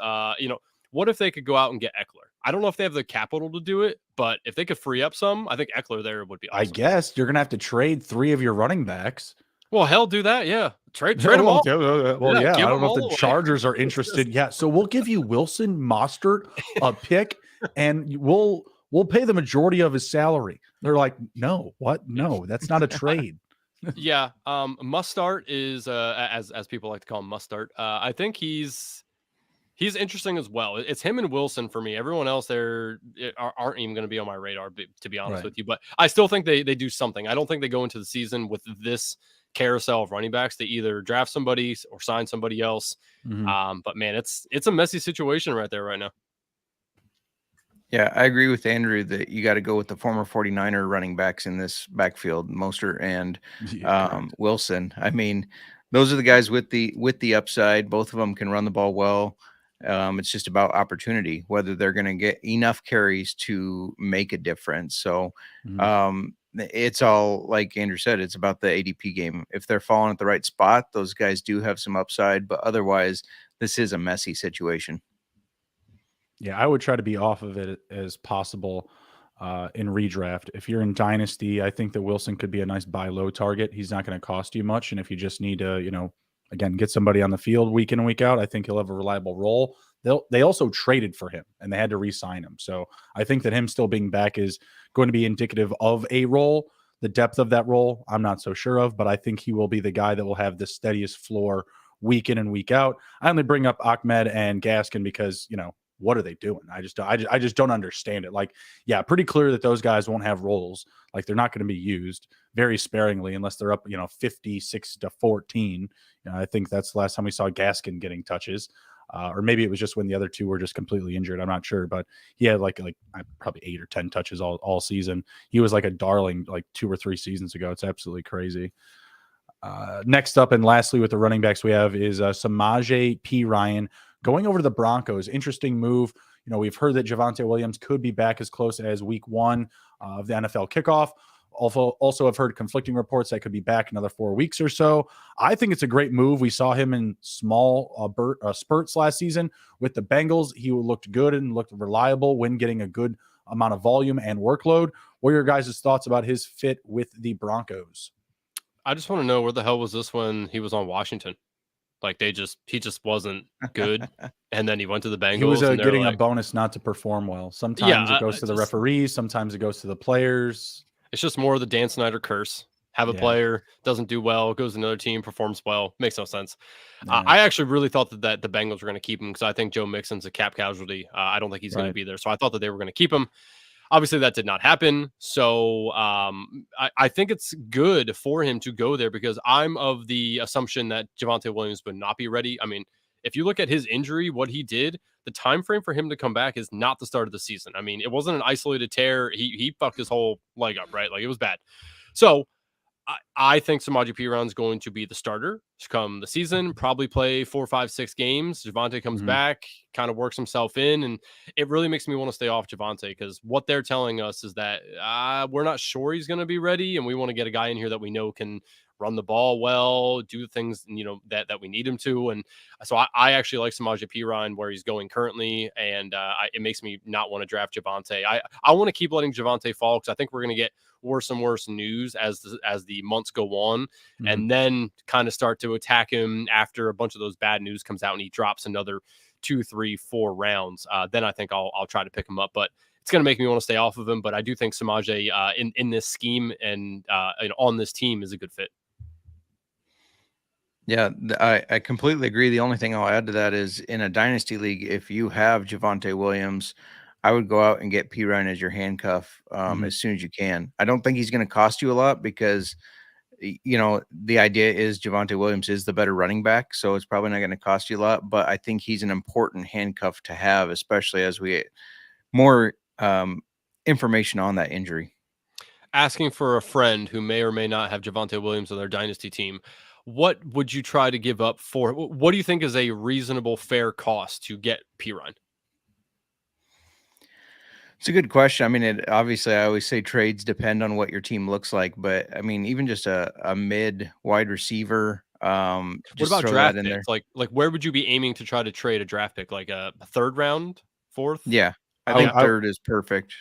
What if they could go out and get Eckler? I don't know if they have the capital to do it, but if they could free up some, I think Eckler there would be awesome. I guess you're going to have to trade 3 of your running backs. Well, hell, do that. Yeah. Trade them all. Well, yeah. I don't know if the Chargers are interested. Yeah. So we'll give you Wilson, Mostert, a pick, and we'll pay the majority of his salary. They're like, no, what? No, that's not a trade. Yeah. Mustard is, as people like to call him, Mustard. I think he's interesting as well. It's him and Wilson for me. Everyone else there aren't even going to be on my radar, to be honest with you. But I still think they do something. I don't think they go into the season with this carousel of running backs. They either draft somebody or sign somebody else. But man, it's a messy situation right there right now. Yeah, I agree with Andrew that you got to go with the former 49er running backs in this backfield, Mostert and Wilson. I mean, those are the guys with the upside. Both of them can run the ball well. It's just about opportunity, whether they're going to get enough carries to make a difference. So it's all, like Andrew said, it's about the ADP game. If they're falling at the right spot, those guys do have some upside, but otherwise, this is a messy situation. Yeah, I would try to be off of it as possible in redraft. If you're in Dynasty, I think that Wilson could be a nice buy low target. He's not going to cost you much. And if you just need to, again, get somebody on the field week in and week out, I think he'll have a reliable role. They also traded for him and they had to re-sign him. So I think that him still being back is going to be indicative of a role. The depth of that role, I'm not so sure of, but I think he will be the guy that will have the steadiest floor week in and week out. I only bring up Ahmed and Gaskin because, what are they doing? I just don't understand it. Like, yeah, pretty clear that those guys won't have roles. Like, they're not going to be used very sparingly unless they're up, 56-14. I think that's the last time we saw Gaskin getting touches. Or maybe it was just when the other two were just completely injured. I'm not sure, but he had like probably 8 or 10 touches all season. He was like a darling like 2 or 3 seasons ago. It's absolutely crazy. Next up and lastly with the running backs we have is Samaje Perine going over to the Broncos. Interesting move. We've heard that Javonte Williams could be back as close as week 1 of the NFL kickoff. Also have heard conflicting reports that could be back another 4 weeks or so. I think it's a great move. We saw him in small spurts last season with the Bengals. He looked good and looked reliable when getting a good amount of volume and workload. What are your guys' thoughts about his fit with the Broncos? I just want to know, where the hell was this when he was on Washington? Like he just wasn't good, and then he went to the Bengals. He was getting a bonus not to perform well. Sometimes it goes to the referees, sometimes it goes to the players. It's just more of the Dan Snyder curse. Have a player, doesn't do well, goes to another team, performs well. Makes no sense. Yeah. I actually really thought that the Bengals were going to keep him because I think Joe Mixon's a cap casualty. I don't think he's going to be there. So I thought that they were going to keep him. Obviously, that did not happen. So I think it's good for him to go there because I'm of the assumption that Javonte Williams would not be ready. I mean, if you look at his injury, what he did, the time frame for him to come back is not the start of the season. I mean, it wasn't an isolated tear. He fucked his whole leg up, right? Like, it was bad. So I think Samaje Perine's going to be the starter come the season, probably play 4, 5, 6 games. Javonte comes back, kind of works himself in, and it really makes me want to stay off Javonte because what they're telling us is that we're not sure he's going to be ready, and we want to get a guy in here that we know can run the ball well, do things that we need him to. And so I actually like Samaje Perine where he's going currently, and it makes me not want to draft Javonte. I want to keep letting Javonte fall because I think we're going to get worse and worse news as the months go on, and then kind of start to attack him after a bunch of those bad news comes out and he drops another 2, 3, 4 rounds. Then I think I'll try to pick him up, but it's going to make me want to stay off of him. But I do think Samaje in this scheme and on this team is a good fit. Yeah, I completely agree. The only thing I'll add to that is in a dynasty league, if you have Javonte Williams, I would go out and get Perine as your handcuff as soon as you can. I don't think he's going to cost you a lot because, the idea is Javonte Williams is the better running back, so it's probably not going to cost you a lot. But I think he's an important handcuff to have, especially as we get more information on that injury. Asking for a friend who may or may not have Javonte Williams on their dynasty team, what would you try to give up for? What do you think is a reasonable, fair cost to get Perine? It's a good question. I mean, obviously, I always say trades depend on what your team looks like, but I mean, even just a mid wide receiver. What about draft picks? Like where would you be aiming to try to trade a draft pick? Like a 3rd round, 4th? Yeah, I think 3rd is perfect.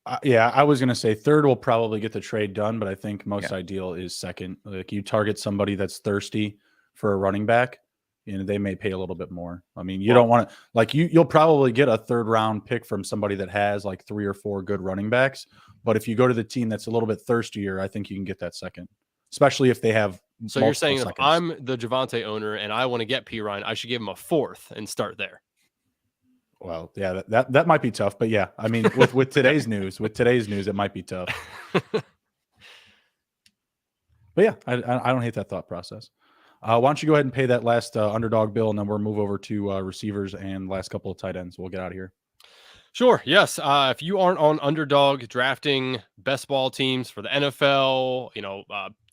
I was going to say 3rd will probably get the trade done, but I think most ideal is 2nd. Like, you target somebody that's thirsty for a running back, they may pay a little bit more. I mean, you don't want to, like, you'll probably get a 3rd round pick from somebody that has like 3 or 4 good running backs. But if you go to the team that's a little bit thirstier, I think you can get that 2nd, especially if they have. So you're saying if I'm the Javonte owner and I want to get Perine, I should give him a 4th and start there. Well, yeah, that might be tough, but yeah, I mean, with today's news, it might be tough. But yeah, I don't hate that thought process. Why don't you go ahead and pay that last underdog bill, and then we'll move over to receivers and last couple of tight ends. We'll get out of here. Sure. Yes. If you aren't on Underdog drafting best ball teams for the NFL,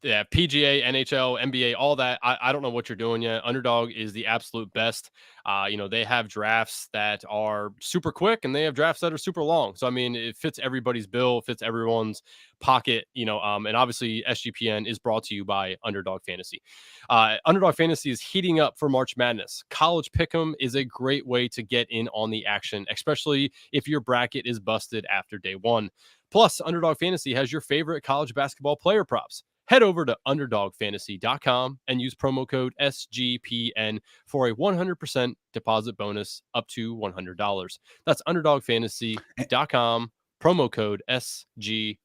yeah, PGA, NHL, NBA, all that, I don't know what you're doing yet. Underdog is the absolute best. They have drafts that are super quick and they have drafts that are super long. So, I mean, it fits everybody's bill, fits everyone's pocket, and obviously SGPN is brought to you by Underdog Fantasy. Underdog Fantasy is heating up for March Madness. College Pick'em is a great way to get in on the action, especially if your bracket is busted after day one. Plus, Underdog Fantasy has your favorite college basketball player props. Head over to underdogfantasy.com and use promo code SGPN for a 100% deposit bonus up to $100. That's underdogfantasy.com, promo code SGPN.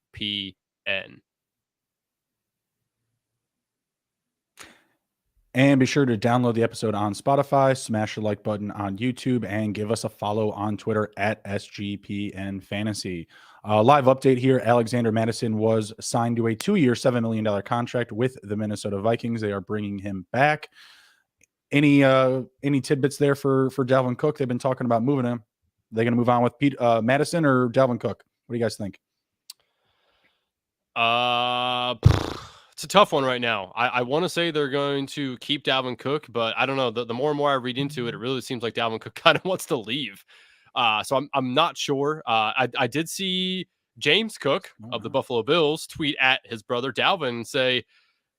And be sure to download the episode on Spotify, smash the like button on YouTube, and give us a follow on Twitter at SGPN Fantasy. Live update here. Alexander Madison was signed to a 2-year, $7 million contract with the Minnesota Vikings. They are bringing him back. Any tidbits there for Dalvin Cook? They've been talking about moving him. They're going to move on with Madison or Dalvin Cook? What do you guys think? It's a tough one right now. I want to say they're going to keep Dalvin Cook, but I don't know. The more and more I read into it, it really seems like Dalvin Cook kind of wants to leave. So I'm not sure. I did see James Cook of the Buffalo Bills tweet at his brother Dalvin and say,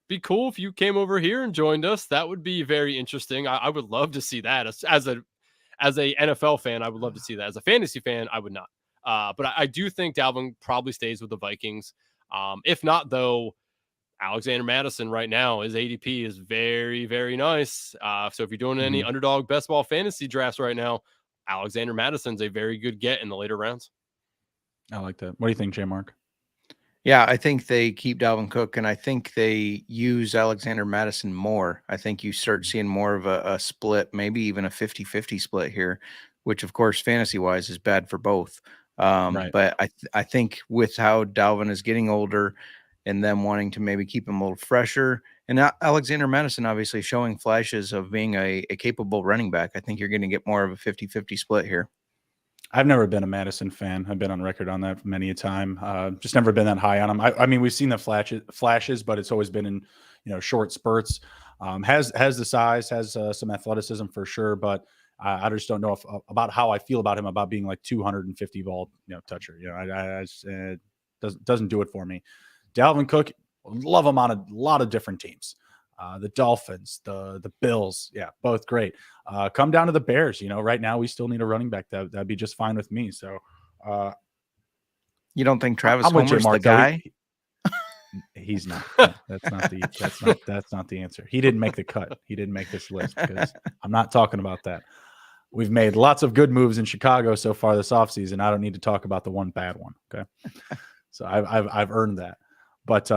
"Be cool if you came over here and joined us. That would be very interesting. I would love to see that as a NFL fan. I would love to see that. As a fantasy fan, I would not. But I do think Dalvin probably stays with the Vikings. If not, though, Alexander Madison right now, his ADP is very, very nice. So if you're doing any Underdog best ball fantasy drafts right now, Alexander Madison's a very good get in the later rounds. I like that. What do you think, J. Mark? Yeah, I think they keep Dalvin Cook, and I think they use Alexander Madison more. I think you start seeing more of a split, maybe even a 50-50 split here, which, of course, fantasy-wise is bad for both. Right. But I think with how Dalvin is getting older and them wanting to maybe keep him a little fresher, and Alexander Madison obviously showing flashes of being a capable running back, I think you're going to get more of a 50-50 split here. I've never been a Madison fan. I've been on record on that many a time. Just never been that high on him. I mean, we've seen the flashes, but it's always been in short spurts. Has the size, has some athleticism for sure, but I just don't know about how I feel about him about being like 250 ball toucher. Doesn't do it for me. Dalvin Cook, love him on a lot of different teams. The Dolphins, the Bills, yeah, both great. Come down to the Bears. Right now we still need a running back. That'd be just fine with me. So, you don't think Travis Homer's the guy? He's not. No, that's not the answer. He didn't make the cut. He didn't make this list because I'm not talking about that. We've made lots of good moves in Chicago so far this offseason. I don't need to talk about the one bad one. Okay, so I've earned that. But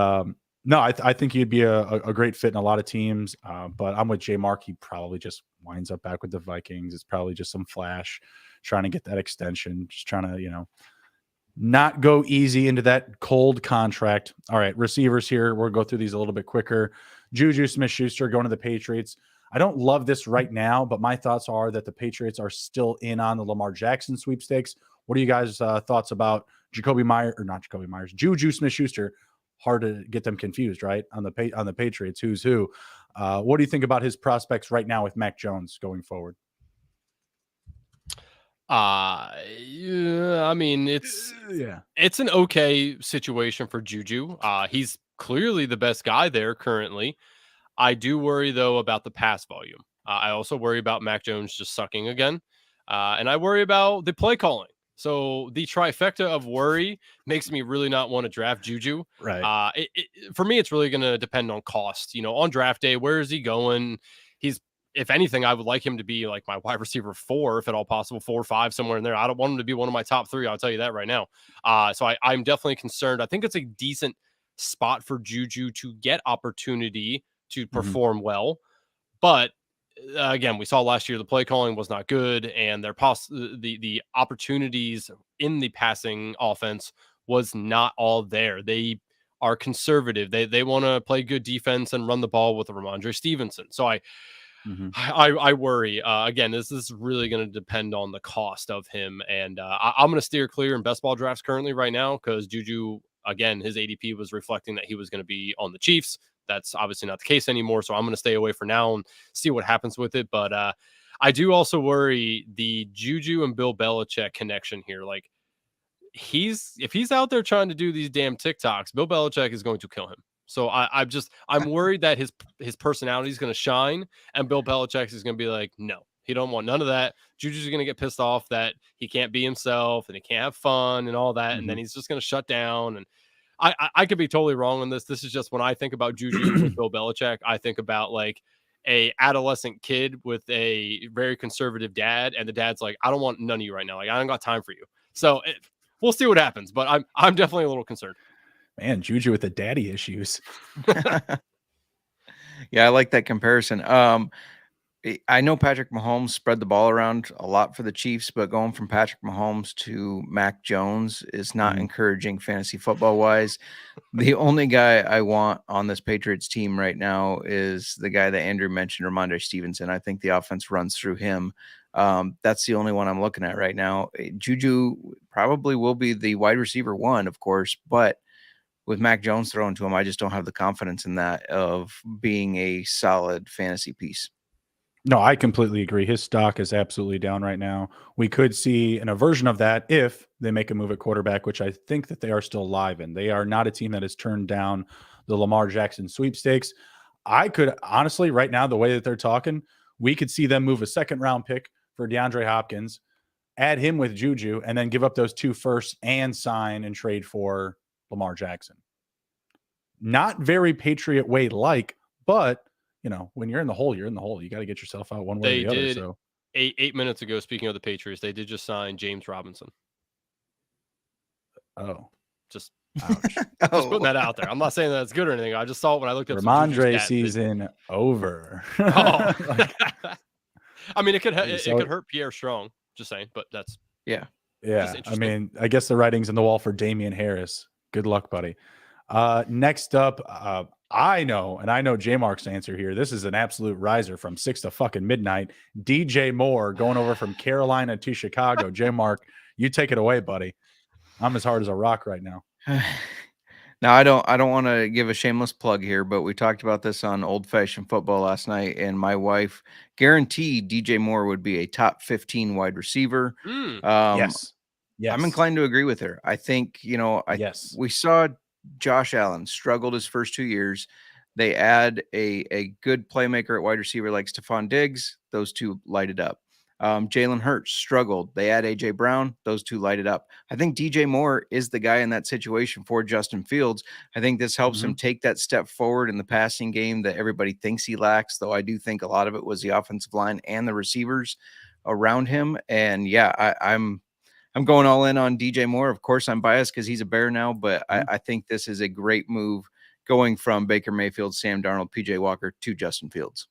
no, I think he'd be a great fit in a lot of teams. But I'm with J. Mark. He probably just winds up back with the Vikings. It's probably just some flash, trying to get that extension, just trying to, not go easy into that cold contract. All right, receivers here. We'll go through these a little bit quicker. Juju Smith-Schuster going to the Patriots. I don't love this right now, but my thoughts are that the Patriots are still in on the Lamar Jackson sweepstakes. What are you guys' thoughts about Juju Smith-Schuster? Hard to get them confused, right? On the Patriots, who's who. What do you think about his prospects right now with Mac Jones going forward? I mean, it's an okay situation for Juju. He's clearly the best guy there currently. I do worry though about the pass volume. I also worry about Mac Jones just sucking again. And I worry about the play calling. So the trifecta of worry makes me really not want to draft Juju. Right. For me, it's really going to depend on cost. On draft day, where is he going? If anything, I would like him to be like my wide receiver 4, if at all possible, 4 or 5, somewhere in there. I don't want him to be one of my top 3. I'll tell you that right now. So I'm definitely concerned. I think it's a decent spot for Juju to get opportunity to perform well. But again, we saw last year the play calling was not good, and the opportunities in the passing offense was not all there. They are conservative. They want to play good defense and run the ball with Ramondre Stevenson. So I worry. Again, this is really going to depend on the cost of him, and I'm going to steer clear in best ball drafts currently right now because Juju, again, his ADP was reflecting that he was going to be on the Chiefs. That's obviously not the case anymore, so I'm going to stay away for now and see what happens with it. But I do also worry the Juju and Bill Belichick connection here. Like if he's out there trying to do these damn TikToks, Bill Belichick is going to kill him. So I'm worried that his personality is going to shine, and Bill Belichick is going to be like, no, he don't want none of that. Juju's going to get pissed off that he can't be himself and he can't have fun and all that, and then he's just going to shut down. And I could be totally wrong on this. This is just when I think about Juju with Bill Belichick, I think about like a adolescent kid with a very conservative dad, and the dad's like, I don't want none of you right now. Like I don't got time for you. So we'll see what happens, but I'm definitely a little concerned. Man, Juju with the daddy issues. Yeah, I like that comparison. I know Patrick Mahomes spread the ball around a lot for the Chiefs, but going from Patrick Mahomes to Mac Jones is not encouraging fantasy football wise. The only guy I want on this Patriots team right now is the guy that Andrew mentioned, Ramondre Stevenson. I think the offense runs through him. That's the only one I'm looking at right now. Juju probably will be the wide receiver one, of course, but with Mac Jones thrown to him, I just don't have the confidence in that of being a solid fantasy piece. No, I completely agree. His stock is absolutely down right now. We could see an aversion of that if they make a move at quarterback, which I think that they are still alive in. They are not a team that has turned down the Lamar Jackson sweepstakes. I could honestly, right now, the way that they're talking, we could see them move a second round pick for DeAndre Hopkins, add him with Juju, and then give up those 2 firsts and sign and trade for Lamar Jackson. Not very Patriot way like, but when you're in the hole, you're in the hole. You got to get yourself out one way or the other. So 8 minutes ago, speaking of the Patriots, they did just sign James Robinson. Oh, just putting that out there. I'm not saying that it's good or anything. I just saw it when I looked at Ramondre season over. I mean, it could hurt Pierre Strong. Just saying, but that's yeah. I mean, I guess the writing's on the wall for Damian Harris. Good luck, buddy. Next up, I know J-Mark's answer here. This is an absolute riser from 6 to fucking midnight. DJ Moore going over from Carolina to Chicago. J-Mark, you take it away, buddy. I'm as hard as a rock right now. Now, I don't want to give a shameless plug here, but we talked about this on Old Fashioned Football last night, and my wife guaranteed DJ Moore would be a top 15 wide receiver. Yes. I'm inclined to agree with her. I think, we saw Josh Allen struggled his first 2 years. They add a good playmaker at wide receiver like Stephon Diggs. Those two lighted up. Jalen Hurts struggled. They add AJ Brown. Those two lighted up. I think DJ Moore is the guy in that situation for Justin Fields. I think this helps him take that step forward in the passing game that everybody thinks he lacks, though I do think a lot of it was the offensive line and the receivers around him. And yeah, I'm going all in on DJ Moore. Of course, I'm biased because he's a Bear now, but I think this is a great move going from Baker Mayfield, Sam Darnold, PJ Walker to Justin Fields.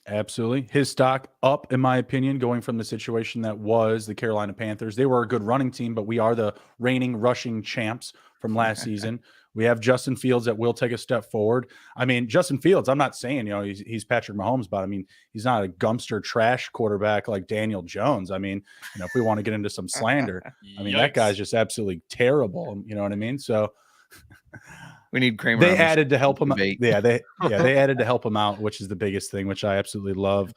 Absolutely. His stock up, in my opinion, going from the situation that was the Carolina Panthers. They were a good running team, but we are the reigning rushing champs from last season. We have Justin Fields that will take a step forward. I mean, Justin Fields, I'm not saying, he's Patrick Mahomes, but I mean, he's not a gumpster trash quarterback like Daniel Jones. I mean, if we want to get into some slander, I mean, that guy's just absolutely terrible. You know what I mean? So we need Kramer. They added to help him. They added to help him out, which is the biggest thing, which I absolutely love.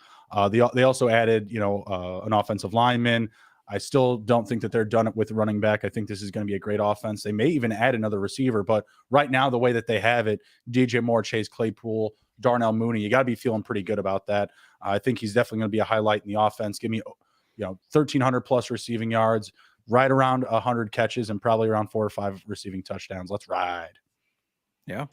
They also added, an offensive lineman. I still don't think that they're done it with running back. I think this is going to be a great offense. They may even add another receiver, but right now, the way that they have it, DJ Moore, Chase Claypool, Darnell Mooney, you got to be feeling pretty good about that. I think he's definitely going to be a highlight in the offense. Give me, 1,300 plus receiving yards, right around 100 catches, and probably around 4 or 5 receiving touchdowns. Let's ride. Yeah.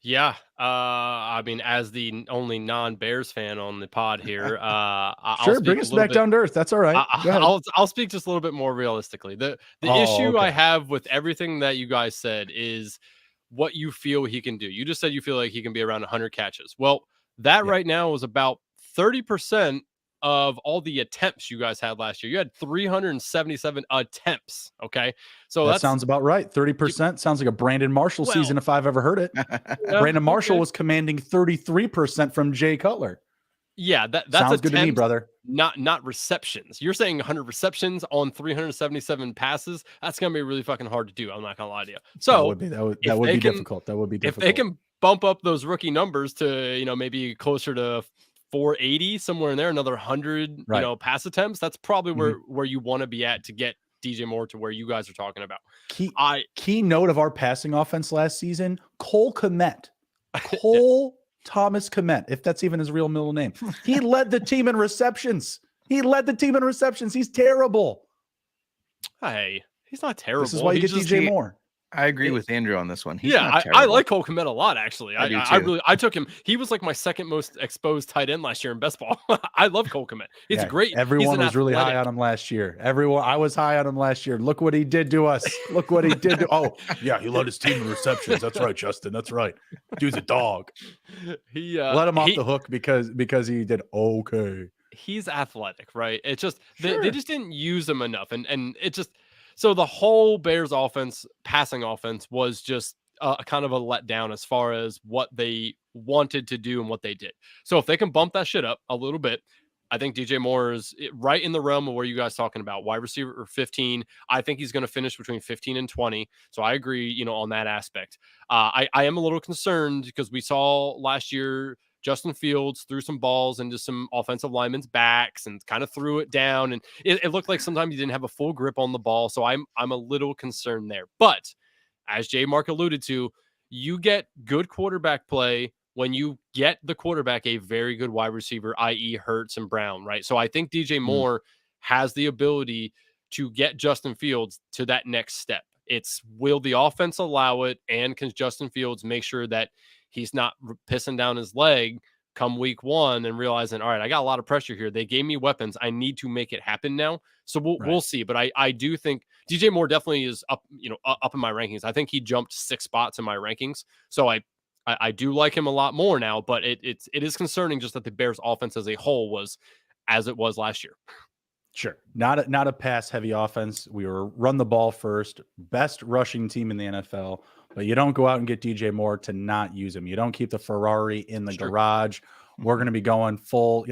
Yeah. I mean, as the only non-Bears fan on the pod here, sure, bring us back down to earth. That's all right. I'll speak just a little bit more realistically. The issue I have with everything that you guys said is what you feel he can do. You just said you feel like he can be around 100 catches. Well, that right now is about 30% of all the attempts you guys had last year. You had 377 attempts. Okay. So That that's sounds about right. 30% sounds like a Brandon Marshall Well, season if I've ever heard it. yeah, Brandon Marshall okay. was commanding 33% from Jay Cutler. Yeah, that's Sounds good to me, attempts, brother. not receptions. You're saying 100 receptions on 377 passes. That's gonna be really fucking hard to do. I'm not gonna lie to you. That So would be if that would they be can, difficult. That would be if they difficult. can bump up those rookie numbers to, maybe closer to 480, somewhere in there, another 100, Right. pass attempts, that's probably Mhm. where you want to be at to get DJ Moore to where you guys are talking about. Key note of our passing offense last season, Cole Kmet. Cole Thomas Kmet, if that's even his real middle name. He led the team in receptions. He's terrible. Hey, he's not terrible. This is why you get DJ Moore. I agree with Andrew on this one. He's Yeah, not I terrible. like Cole Kmet a lot, actually. I do too. I took him. He was like my second most exposed tight end last year in best ball. I love Cole Kmet. He's great. Everyone was really high on him last year. I was high on him last year. Look what he did to us. Look what he did to. Oh, yeah, he led his team in receptions. That's right, Justin. That's right. Dude's a dog. He let him off the hook because he did okay. He's athletic, right? It's just they just didn't use him enough, and it just. So the whole Bears offense, passing offense, was just a kind of a letdown as far as what they wanted to do and what they did. So if they can bump that shit up a little bit, I think DJ Moore is right in the realm of where you guys talking about wide receiver 15. I think he's going to finish between 15 and 20. So I agree, on that aspect. I am a little concerned because we saw last year Justin Fields threw some balls into some offensive linemen's backs and kind of threw it down. And it looked like sometimes he didn't have a full grip on the ball. So I'm a little concerned there. But as J. Mark alluded to, you get good quarterback play when you get the quarterback a very good wide receiver, i.e. Hurts and Brown, right? So I think DJ Moore has the ability to get Justin Fields to that next step. It's will the offense allow it, and can Justin Fields make sure that he's not pissing down his leg come week one and realizing, all right, I got a lot of pressure here. They gave me weapons. I need to make it happen now. So we'll see. But I do think DJ Moore definitely is up, up in my rankings. I think he jumped 6 spots in my rankings. So I do like him a lot more now, but it is concerning just that the Bears offense as a whole was as it was last year. Sure. Not a pass heavy offense. We were run the ball first, best rushing team in the NFL, but you don't go out and get DJ Moore to not use him. You don't keep the Ferrari in the garage. We're going to be going full,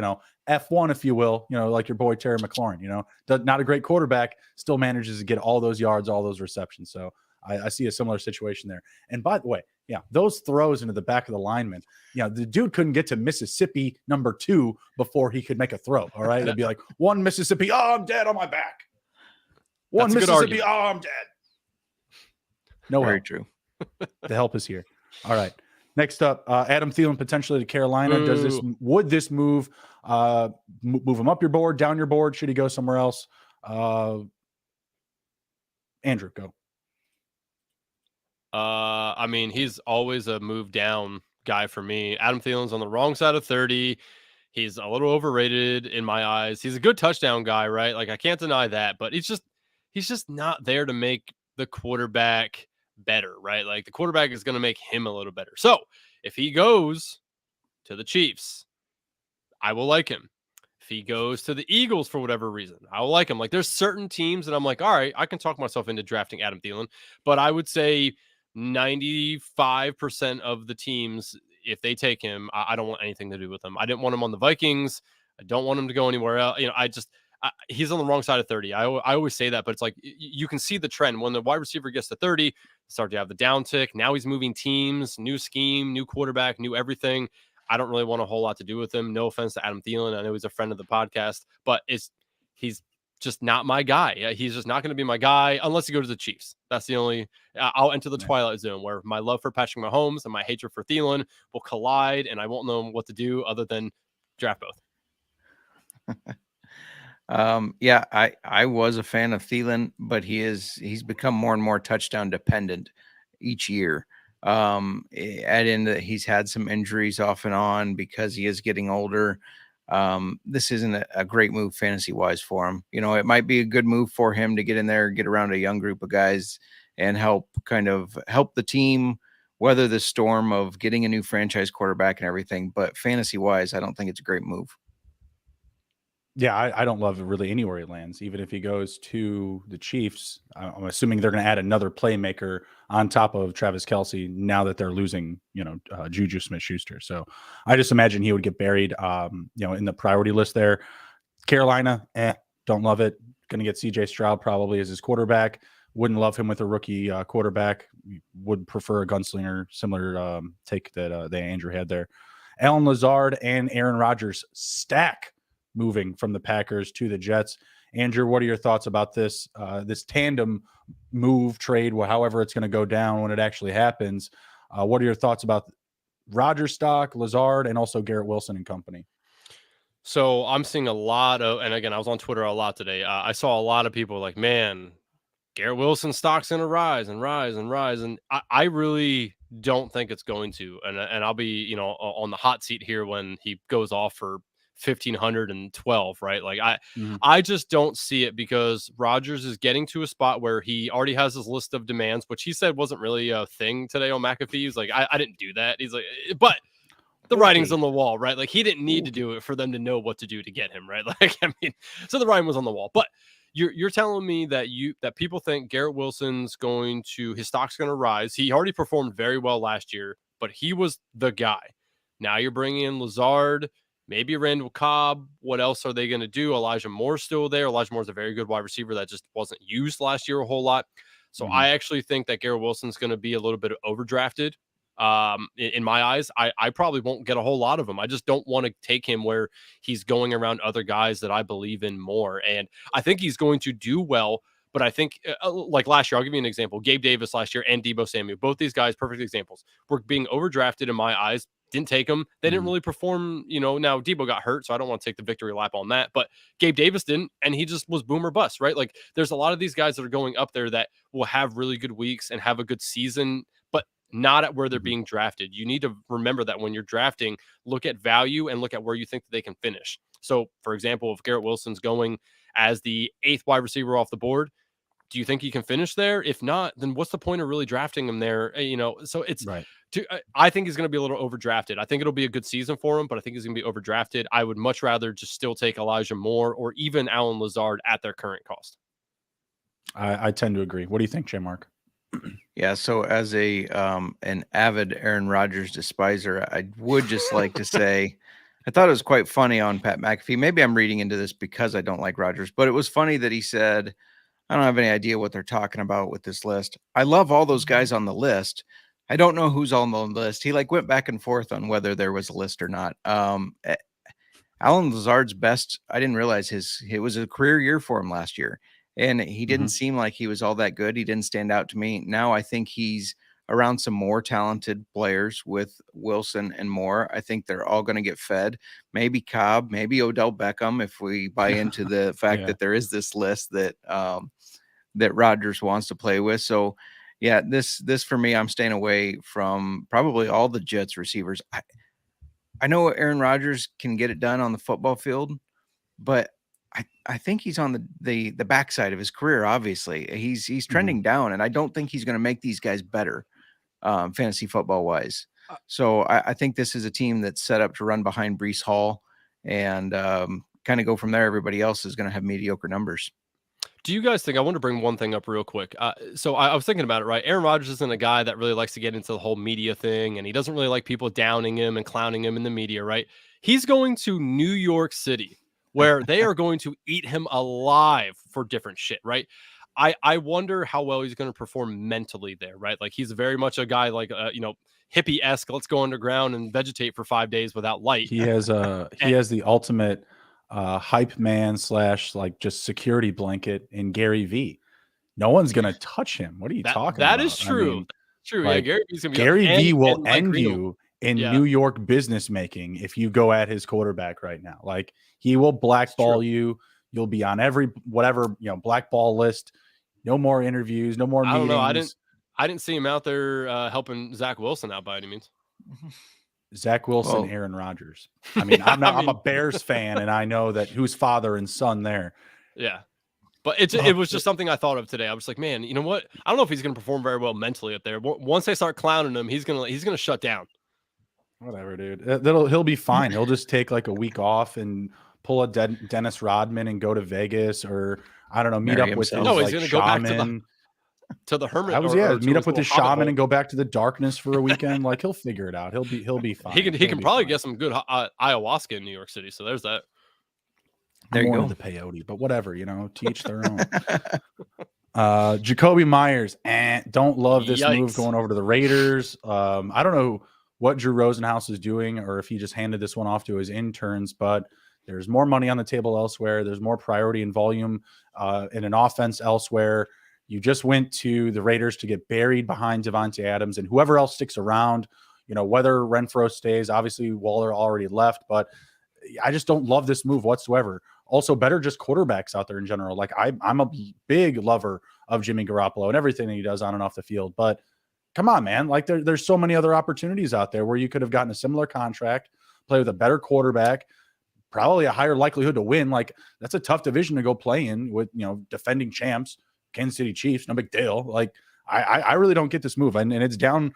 F1, if you will, like your boy Terry McLaurin, not a great quarterback, still manages to get all those yards, all those receptions. So I see a similar situation there. And by the way, those throws into the back of the lineman, the dude couldn't get to Mississippi number 2 before he could make a throw. All right. It'd be like 1 Mississippi. Oh, I'm dead on my back. 1 Mississippi. Oh, I'm dead. No, very true. The help is here. All right. Next up, Adam Thielen potentially to Carolina. Would this move move him up your board, down your board? Should he go somewhere else? Andrew, go. I mean, he's always a move down guy for me. Adam Thielen's on the wrong side of 30. He's a little overrated in my eyes. He's a good touchdown guy, right? Like I can't deny that, but he's just not there to make the quarterback better, right? Like the quarterback is going to make him a little better. So if he goes to the Chiefs, I will like him. If he goes to the Eagles for whatever reason, I will like him. Like there's certain teams that I'm like, all right, I can talk myself into drafting Adam Thielen, but I would say 95% of the teams, if they take him, I don't want anything to do with him. I didn't want him on the Vikings. I don't want him to go anywhere else. He's on the wrong side of 30. I always say that, but it's like you can see the trend. When the wide receiver gets to 30, start to have the downtick. Now he's moving teams, new scheme, new quarterback, new everything. I don't really want a whole lot to do with him. No offense to Adam Thielen. I know he's a friend of the podcast, but he's just not my guy. He's just not going to be my guy unless he goes to the Chiefs. That's the only I'll enter the twilight zone where my love for Patrick Mahomes and my hatred for Thielen will collide, and I won't know what to do other than draft both. I was a fan of Thielen, but he's become more and more touchdown dependent each year. Add in that he's had some injuries off and on because he is getting older. This isn't a great move fantasy wise for him. It might be a good move for him to get in there, get around a young group of guys and help the team weather the storm of getting a new franchise quarterback and everything. But fantasy wise, I don't think it's a great move. Yeah, I don't love really anywhere he lands. Even if he goes to the Chiefs, I'm assuming they're going to add another playmaker on top of Travis Kelce now that they're losing, Juju Smith-Schuster. So I just imagine he would get buried, in the priority list there. Carolina, don't love it. Going to get C.J. Stroud probably as his quarterback. Wouldn't love him with a rookie quarterback. Would prefer a gunslinger, similar take that Andrew had there. Allen Lazard and Aaron Rodgers stack moving from the Packers to the Jets. Andrew, what are your thoughts about this tandem move trade, however it's going to go down when it actually happens? What are your thoughts about Rodgers stock, Lazard, and also Garrett Wilson and company? So I'm seeing a lot of, and again, I was on Twitter a lot today. I saw a lot of people like, man, Garrett Wilson stock's going to rise and rise and rise. And I really don't think it's going to. And I'll be, on the hot seat here when he goes off for 1,512, right? Like I just don't see it because Rodgers is getting to a spot where he already has his list of demands, which he said wasn't really a thing today on McAfee. He's like, I didn't do that. He's like, but the writing's on the wall, right? Like he didn't need to do it for them to know what to do to get him, right? Like, I mean, so the writing was on the wall, but you're telling me that people think Garrett Wilson's his stock's going to rise. He already performed very well last year, but he was the guy. Now you're bringing in Lazard, maybe Randall Cobb. What else are they going to do? Elijah Moore's still there. Elijah Moore's a very good wide receiver that just wasn't used last year a whole lot. So I actually think that Garrett Wilson's going to be a little bit overdrafted. In my eyes, I probably won't get a whole lot of him. I just don't want to take him where he's going around other guys that I believe in more. And I think he's going to do well, but I think like last year, I'll give you an example. Gabe Davis last year and Deebo Samuel, both these guys, perfect examples, were being overdrafted in my eyes. Didn't take them. They didn't really perform, now Deebo got hurt, so I don't want to take the victory lap on that, but Gabe Davis didn't, and he just was boom or bust, right? Like there's a lot of these guys that are going up there that will have really good weeks and have a good season, but not at where they're being drafted. You need to remember that when you're drafting, look at value and look at where you think that they can finish. So, for example, if Garrett Wilson's going as the 8th wide receiver off the board, do you think he can finish there? If not, then what's the point of really drafting him there? So it's right. I think he's going to be a little overdrafted. I think it'll be a good season for him, but I think he's going to be overdrafted. I would much rather just still take Elijah Moore or even Allen Lazard at their current cost. I tend to agree. What do you think, J. Mark? Yeah, so as an avid Aaron Rodgers despiser, I would just like to say I thought it was quite funny on Pat McAfee. Maybe I'm reading into this because I don't like Rodgers, but it was funny that he said, I don't have any idea what they're talking about with this list. I love all those guys on the list. I don't know who's on the list. He went back and forth on whether there was a list or not. Allen Lazard's best, I didn't realize it was a career year for him last year. And he didn't seem like he was all that good. He didn't stand out to me. Now I think he's around some more talented players with Wilson and Moore. I think they're all going to get fed. Maybe Cobb, maybe Odell Beckham, if we buy into the fact that there is this list that that Rodgers wants to play with. So, yeah, this for me, I'm staying away from probably all the Jets receivers. I know Aaron Rodgers can get it done on the football field, but I think he's on the backside of his career. Obviously, he's trending down, and I don't think he's going to make these guys better, fantasy football wise. So I think this is a team that's set up to run behind Breece Hall and kind of go from there. Everybody else is going to have mediocre numbers. Do you guys think, I want to bring one thing up real quick. So I was thinking about it, right? Aaron Rodgers isn't a guy that really likes to get into the whole media thing, and he doesn't really like people downing him and clowning him in the media, right? He's going to New York City, where they are going to eat him alive for different shit, right? I wonder how well he's going to perform mentally there, right? Like he's very much a guy like, hippie-esque, let's go underground and vegetate for 5 days without light. He has the ultimate hype man / like just security blanket in Gary V. No one's going to touch him. What are you talking about? That is true. I mean, true. Like, yeah, Gary V's gonna be Gary V will end you in Yeah. New York business making if you go at his quarterback right now. Like he will blackball you. You'll be on every whatever blackball list. No more interviews. No more meetings. I don't know. I didn't see him out there helping Zach Wilson out by any means. Zach Wilson, Aaron Rodgers. I mean, I'm a Bears fan, and I know that who's father and son there. Yeah. But it was just something I thought of today. I was like, man, you know what? I don't know if he's going to perform very well mentally up there. Once they start clowning him, he's gonna shut down. Whatever, dude. He'll be fine. He'll just take like a week off and pull a Dennis Rodman and go to Vegas, or I don't know, meet Marry up with his himself. No, he's like gonna go back to shaman. the hermit. I was or to meet his up with little his hobbit shaman hole. and go back to the darkness for a weekend. Like he'll figure it out. He'll be fine. He can He'll be probably fine. get some good ayahuasca in New York City. So there's that. There I'm you more go. into the peyote, but whatever, to each their own. Jacoby Myers, and don't love this move Yikes. going over to the Raiders. I don't know what Drew Rosenhaus is doing, or if he just handed this one off to his interns, but there's more money on the table elsewhere. There's more priority and volume in an offense elsewhere. You just went to the Raiders to get buried behind Devontae Adams and whoever else sticks around. Whether Renfro stays, obviously Waller already left, but I just don't love this move whatsoever. Also, better just quarterbacks out there in general. Like I'm a big lover of Jimmy Garoppolo and everything that he does on and off the field. But come on, man. Like there's so many other opportunities out there where you could have gotten a similar contract, play with a better quarterback, probably a higher likelihood to win. Like that's a tough division to go play in with, defending champs, Kansas City Chiefs, no big deal. Like I really don't get this move. And it's down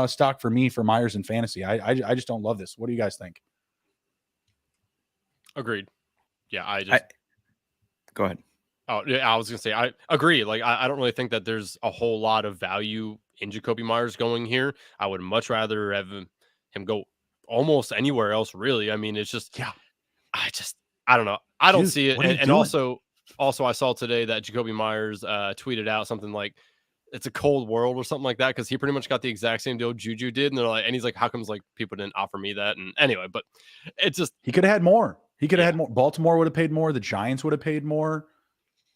stock for me for Myers in fantasy. I just don't love this. What do you guys think? Agreed. Yeah, Go ahead. Oh, yeah, I was gonna say I agree. Like I don't really think that there's a whole lot of value in Jacoby Myers going here. I would much rather have him go almost anywhere else. Really, I mean, it's just I don't know. I don't see it. And also I saw today that Jacoby Myers tweeted out something like it's a cold world or something like that because he pretty much got the exact same deal Juju did, and they're like, and he's like, how comes like people didn't offer me that? And anyway, but it's just he could have had more. He could have had more. Baltimore would have paid more. The Giants would have paid more.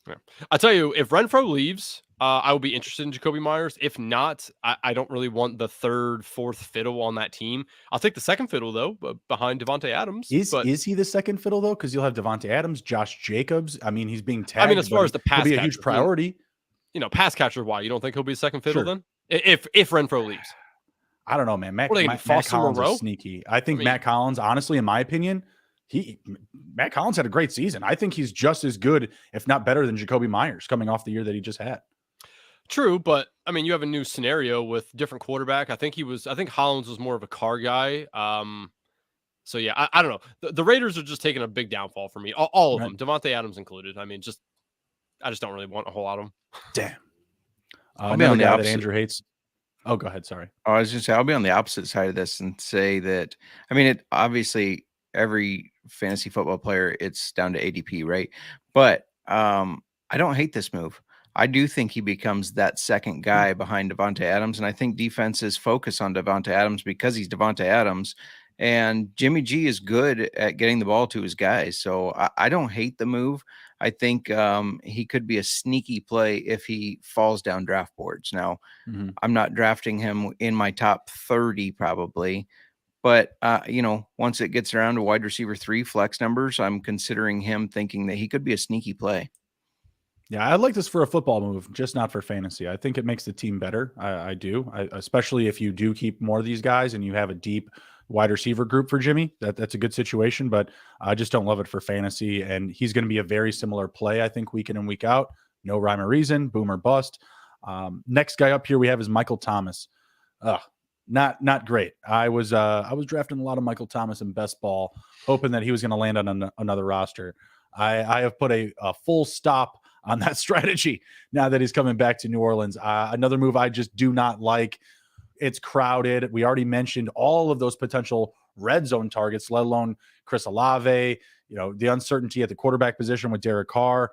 Yeah. I tell you, if Renfro leaves, I will be interested in Jacoby Myers. If not, I don't really want the third, fourth fiddle on that team. I'll take the second fiddle though, behind Devontae Adams. Is he the second fiddle though? Because you'll have Devontae Adams, Josh Jacobs. I mean, he's being tagged. I mean, as far as the pass, he'll be catcher, a huge priority. Pass catcher. Why you don't think he'll be a second fiddle then? If Renfro leaves, I don't know, man. Matt Collins is sneaky. I think Matt Collins, honestly, in my opinion, Matt Collins had a great season. I think he's just as good, if not better, than Jacoby Myers coming off the year that he just had. True, but I mean, you have a new scenario with different quarterback. I think Hollins was more of a car guy. So yeah, I don't know. The Raiders are just taking a big downfall for me. All of them, Devontae Adams included. I mean, I just don't really want a whole lot of them. Damn. I'll be on the guy opposite. that Andrew hates. Oh, go ahead. Sorry. I was just say I'll be on the opposite side of this and say that it obviously every fantasy football player it's down to ADP, right? But I don't hate this move. I do think he becomes that second guy behind Devontae Adams, and I think defenses focus on Devontae Adams because he's Devontae Adams, and Jimmy G is good at getting the ball to his guys. So I don't hate the move. I think he could be a sneaky play if he falls down draft boards. Now, I'm not drafting him in my top 30 probably, but once it gets around to wide receiver 3 flex numbers, I'm considering him, thinking that he could be a sneaky play. Yeah, I like this for a football move, just not for fantasy. I think it makes the team better. I do, especially if you do keep more of these guys and you have a deep wide receiver group for Jimmy. That's a good situation, but I just don't love it for fantasy. And he's going to be a very similar play, I think, week in and week out. No rhyme or reason, boom or bust. Next guy up here we have is Michael Thomas. Not great. I was drafting a lot of Michael Thomas in best ball, hoping that he was going to land on another roster. I have put a full stop on that strategy now that he's coming back to New Orleans. Another move I just do not like. It's crowded. We already mentioned all of those potential red zone targets, let alone Chris Olave, the uncertainty at the quarterback position with Derek Carr.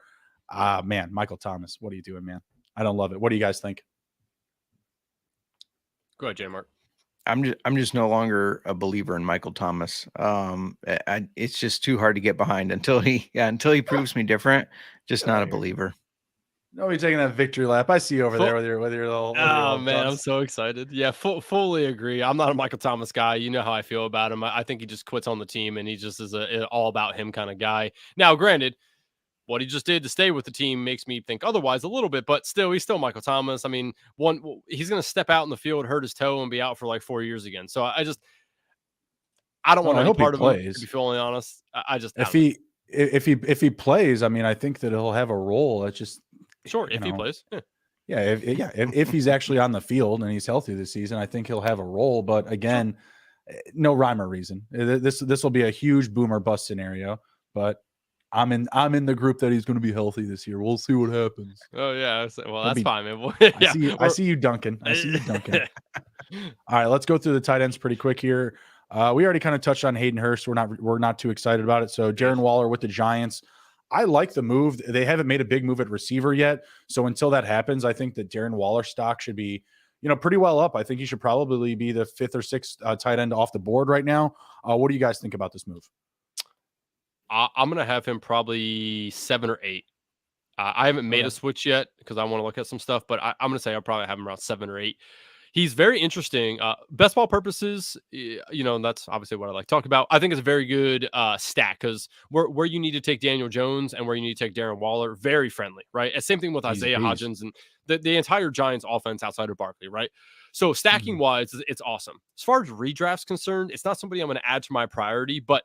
Man, Michael Thomas, what are you doing, man? I don't love it. What do you guys think? Go ahead, J-Mark. I'm just no longer a believer in Michael Thomas. It's just too hard to get behind until he proves me different. Just not a believer. No, you're taking that victory lap. I see you over there with your little. Oh man, I'm so excited. Yeah, fully agree. I'm not a Michael Thomas guy. You know how I feel about him. I think he just quits on the team, and he just is an all about him kind of guy. Now, granted, what he just did to stay with the team makes me think otherwise a little bit, but still, he's still Michael Thomas. I mean, he's going to step out in the field, hurt his toe, and be out for like 4 years again. So I don't want any part of him, to be fully honest. If he plays, I mean, I think that he'll have a role. It's just if he plays. If he's actually on the field and he's healthy this season, I think he'll have a role. But again, No rhyme or reason. This will be a huge boomer bust scenario, but I'm in the group that he's going to be healthy this year. We'll see what happens. Oh yeah, well He'll that's be- fine, man. I see you. I see you, Duncan. I see you, Duncan. All right, let's go through the tight ends pretty quick here. We already kind of touched on Hayden Hurst. We're not too excited about it. So Darren Waller with the Giants. I like the move. They haven't made a big move at receiver yet. So until that happens, I think that Darren Waller stock should be, pretty well up. I think he should probably be the 5th or 6th tight end off the board right now. What do you guys think about this move? I'm gonna have him probably 7 or 8. I haven't made a switch yet because I want to look at some stuff, but I'm going to say I'll probably have him around 7 or 8. He's very interesting. Best ball purposes, and that's obviously what I like to talk about. I think it's a very good stack because where you need to take Daniel Jones and where you need to take Darren Waller, very friendly, right? And same thing with Isaiah Hodgins and the entire Giants offense outside of Barkley, right? So stacking wise, it's awesome. As far as redraft's concerned, it's not somebody I'm going to add to my priority, but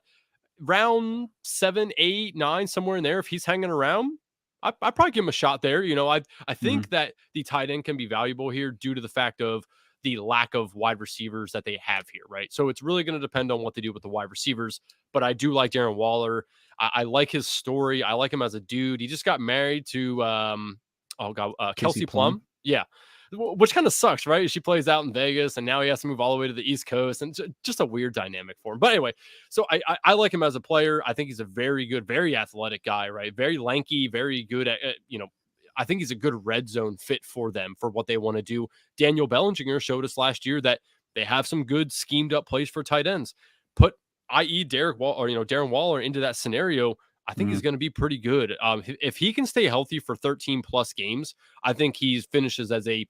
round 7, 8, 9, somewhere in there, if he's hanging around, I'd probably give him a shot there. I think that the tight end can be valuable here due to the fact of the lack of wide receivers that they have here, right? So it's really going to depend on what they do with the wide receivers. But I do like Darren Waller. I like his story. I like him as a dude. He just got married to Kelsey Plum. Yeah. Which kind of sucks, right? She plays out in Vegas, and now he has to move all the way to the East Coast, and just a weird dynamic for him. But anyway, so I like him as a player. I think he's a very good, very athletic guy, right? Very lanky, very good at, I think he's a good red zone fit for them for what they want to do. Daniel Bellinger showed us last year that they have some good schemed up plays for tight ends. Put, i.e., Darren Waller into that scenario. I think he's going to be pretty good. If he can stay healthy for 13 plus games, I think he finishes as a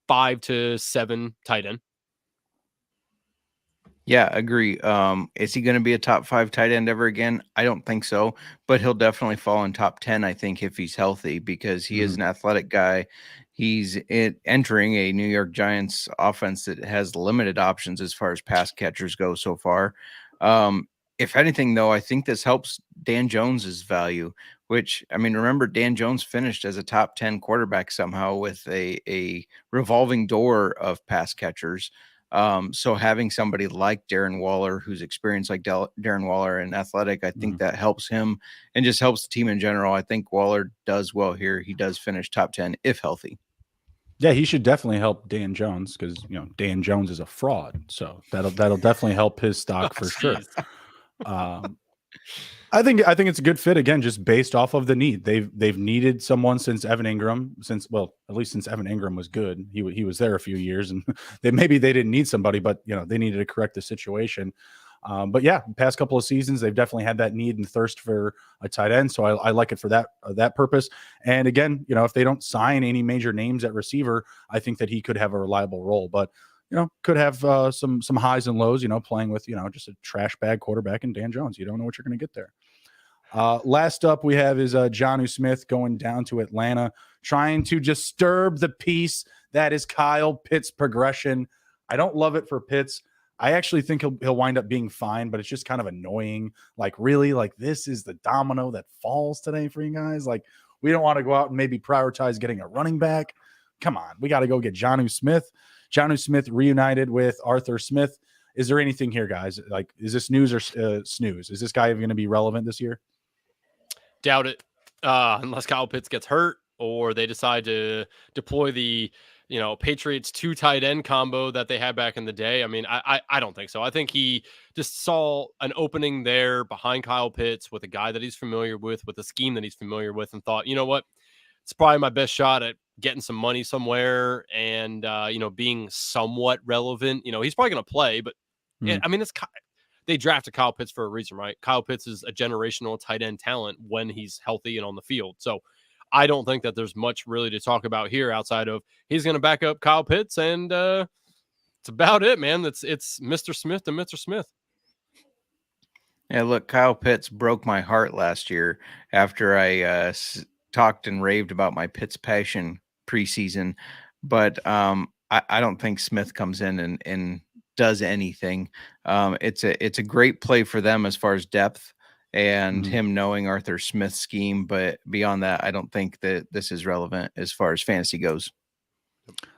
5 to 7 tight end. Yeah, agree. Is he going to be a top 5 tight end ever again? I don't think so, but he'll definitely fall in top 10, I think, if he's healthy, because he is an athletic guy. He's entering a New York Giants offense that has limited options as far as pass catchers go so far. If anything, though, I think this helps Dan Jones's value, which, I mean, remember, Dan Jones finished as a top 10 quarterback somehow with a revolving door of pass catchers. So having somebody like Darren Waller, who's experienced like Darren Waller and athletic, I think that helps him and just helps the team in general. I think Waller does well here. He does finish top 10 if healthy. Yeah, he should definitely help Dan Jones because Dan Jones is a fraud. So that'll definitely help his stock for sure. I think it's a good fit again, just based off of the need. They've needed someone since Evan Ingram, at least since Evan Ingram was good. He was there a few years, and they didn't need somebody, but they needed to correct the situation. But yeah, past couple of seasons, they've definitely had that need and thirst for a tight end. So I like it for that purpose. And again, if they don't sign any major names at receiver, I think that he could have a reliable role. But could have some highs and lows, playing with, just a trash bag quarterback and Dan Jones. You don't know what you're going to get there. Last up we have is Jonnu Smith going down to Atlanta, trying to disturb the peace that is Kyle Pitts' progression. I don't love it for Pitts. I actually think he'll wind up being fine, but it's just kind of annoying. Like, really, like this is the domino that falls today for you guys. Like, we don't want to go out and maybe prioritize getting a running back. Come on, we got to go get Jonnu Smith. Jonnu Smith reunited with Arthur Smith. Is there anything here, guys? Like, is this news or snooze? Is this guy going to be relevant this year? Doubt it. Unless Kyle Pitts gets hurt or they decide to deploy the Patriots 2 tight end combo that they had back in the day. I mean, I don't think so. I think he just saw an opening there behind Kyle Pitts with a guy that he's familiar with a scheme that he's familiar with, and thought, you know what, it's probably my best shot at getting some money somewhere and, being somewhat relevant. He's probably going to play, but I mean, they drafted Kyle Pitts for a reason, right? Kyle Pitts is a generational tight end talent when he's healthy and on the field. So I don't think that there's much really to talk about here outside of he's going to back up Kyle Pitts, and it's about it, man. It's Mr. Smith to Mr. Smith. Yeah, look, Kyle Pitts broke my heart last year after I talked and raved about my Pitts passion preseason. But I don't think Smith comes in and does anything. It's a great play for them as far as depth and him knowing Arthur Smith's scheme. But beyond that, I don't think that this is relevant as far as fantasy goes.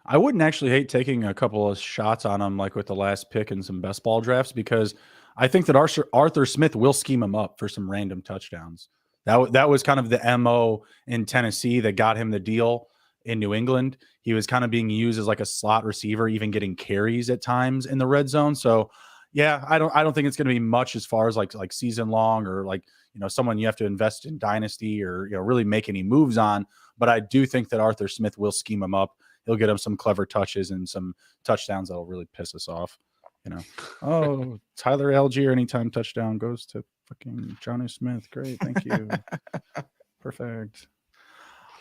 I wouldn't actually hate taking a couple of shots on him, like with the last pick in some best ball drafts, because I think that Arthur Smith will scheme him up for some random touchdowns. That was kind of the MO in Tennessee that got him the deal in New England. He was kind of being used as like a slot receiver, even getting carries at times in the red zone. So yeah, I don't think it's going to be much as far as like season long or like, someone you have to invest in dynasty or, really make any moves on. But I do think that Arthur Smith will scheme him up. He'll get him some clever touches and some touchdowns that'll really piss us off. Oh, Tyler Algier anytime touchdown goes to fucking Johnny Smith. Great. Thank you. Perfect.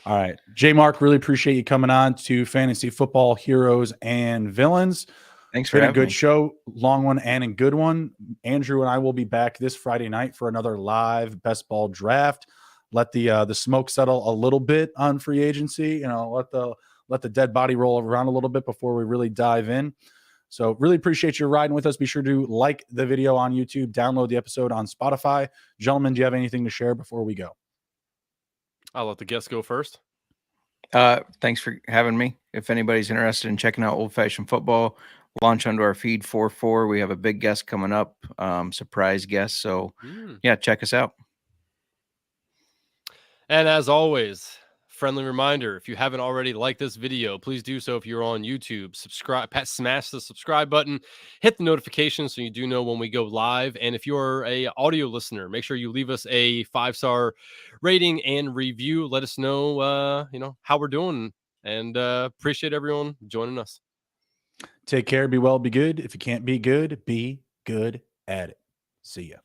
All right. J Mark, really appreciate you coming on to Fantasy Football Heroes and Villains. Thanks for having having a good me. show, long one and a good one. Andrew and I will be back this Friday night for another live best ball draft. Let the smoke settle a little bit on free agency. Let the dead body roll around a little bit before we really dive in. So really appreciate you riding with us. Be sure to like the video on YouTube, download the episode on Spotify. Gentlemen, do you have anything to share before we go? I'll let the guests go first. Thanks for having me. If anybody's interested in checking out Old Fashioned Football, launch onto our feed 4/4. We have a big guest coming up, surprise guest. So yeah, check us out. And as always, friendly reminder, if you haven't already liked this video, please do so. If you're on YouTube, subscribe, smash the subscribe button, hit the notifications so you do know when we go live. And if you're a audio listener, make sure you leave us a 5-star rating and review. Let us know, how we're doing, and appreciate everyone joining us. Take care, be well, be good. If you can't be good at it. See ya.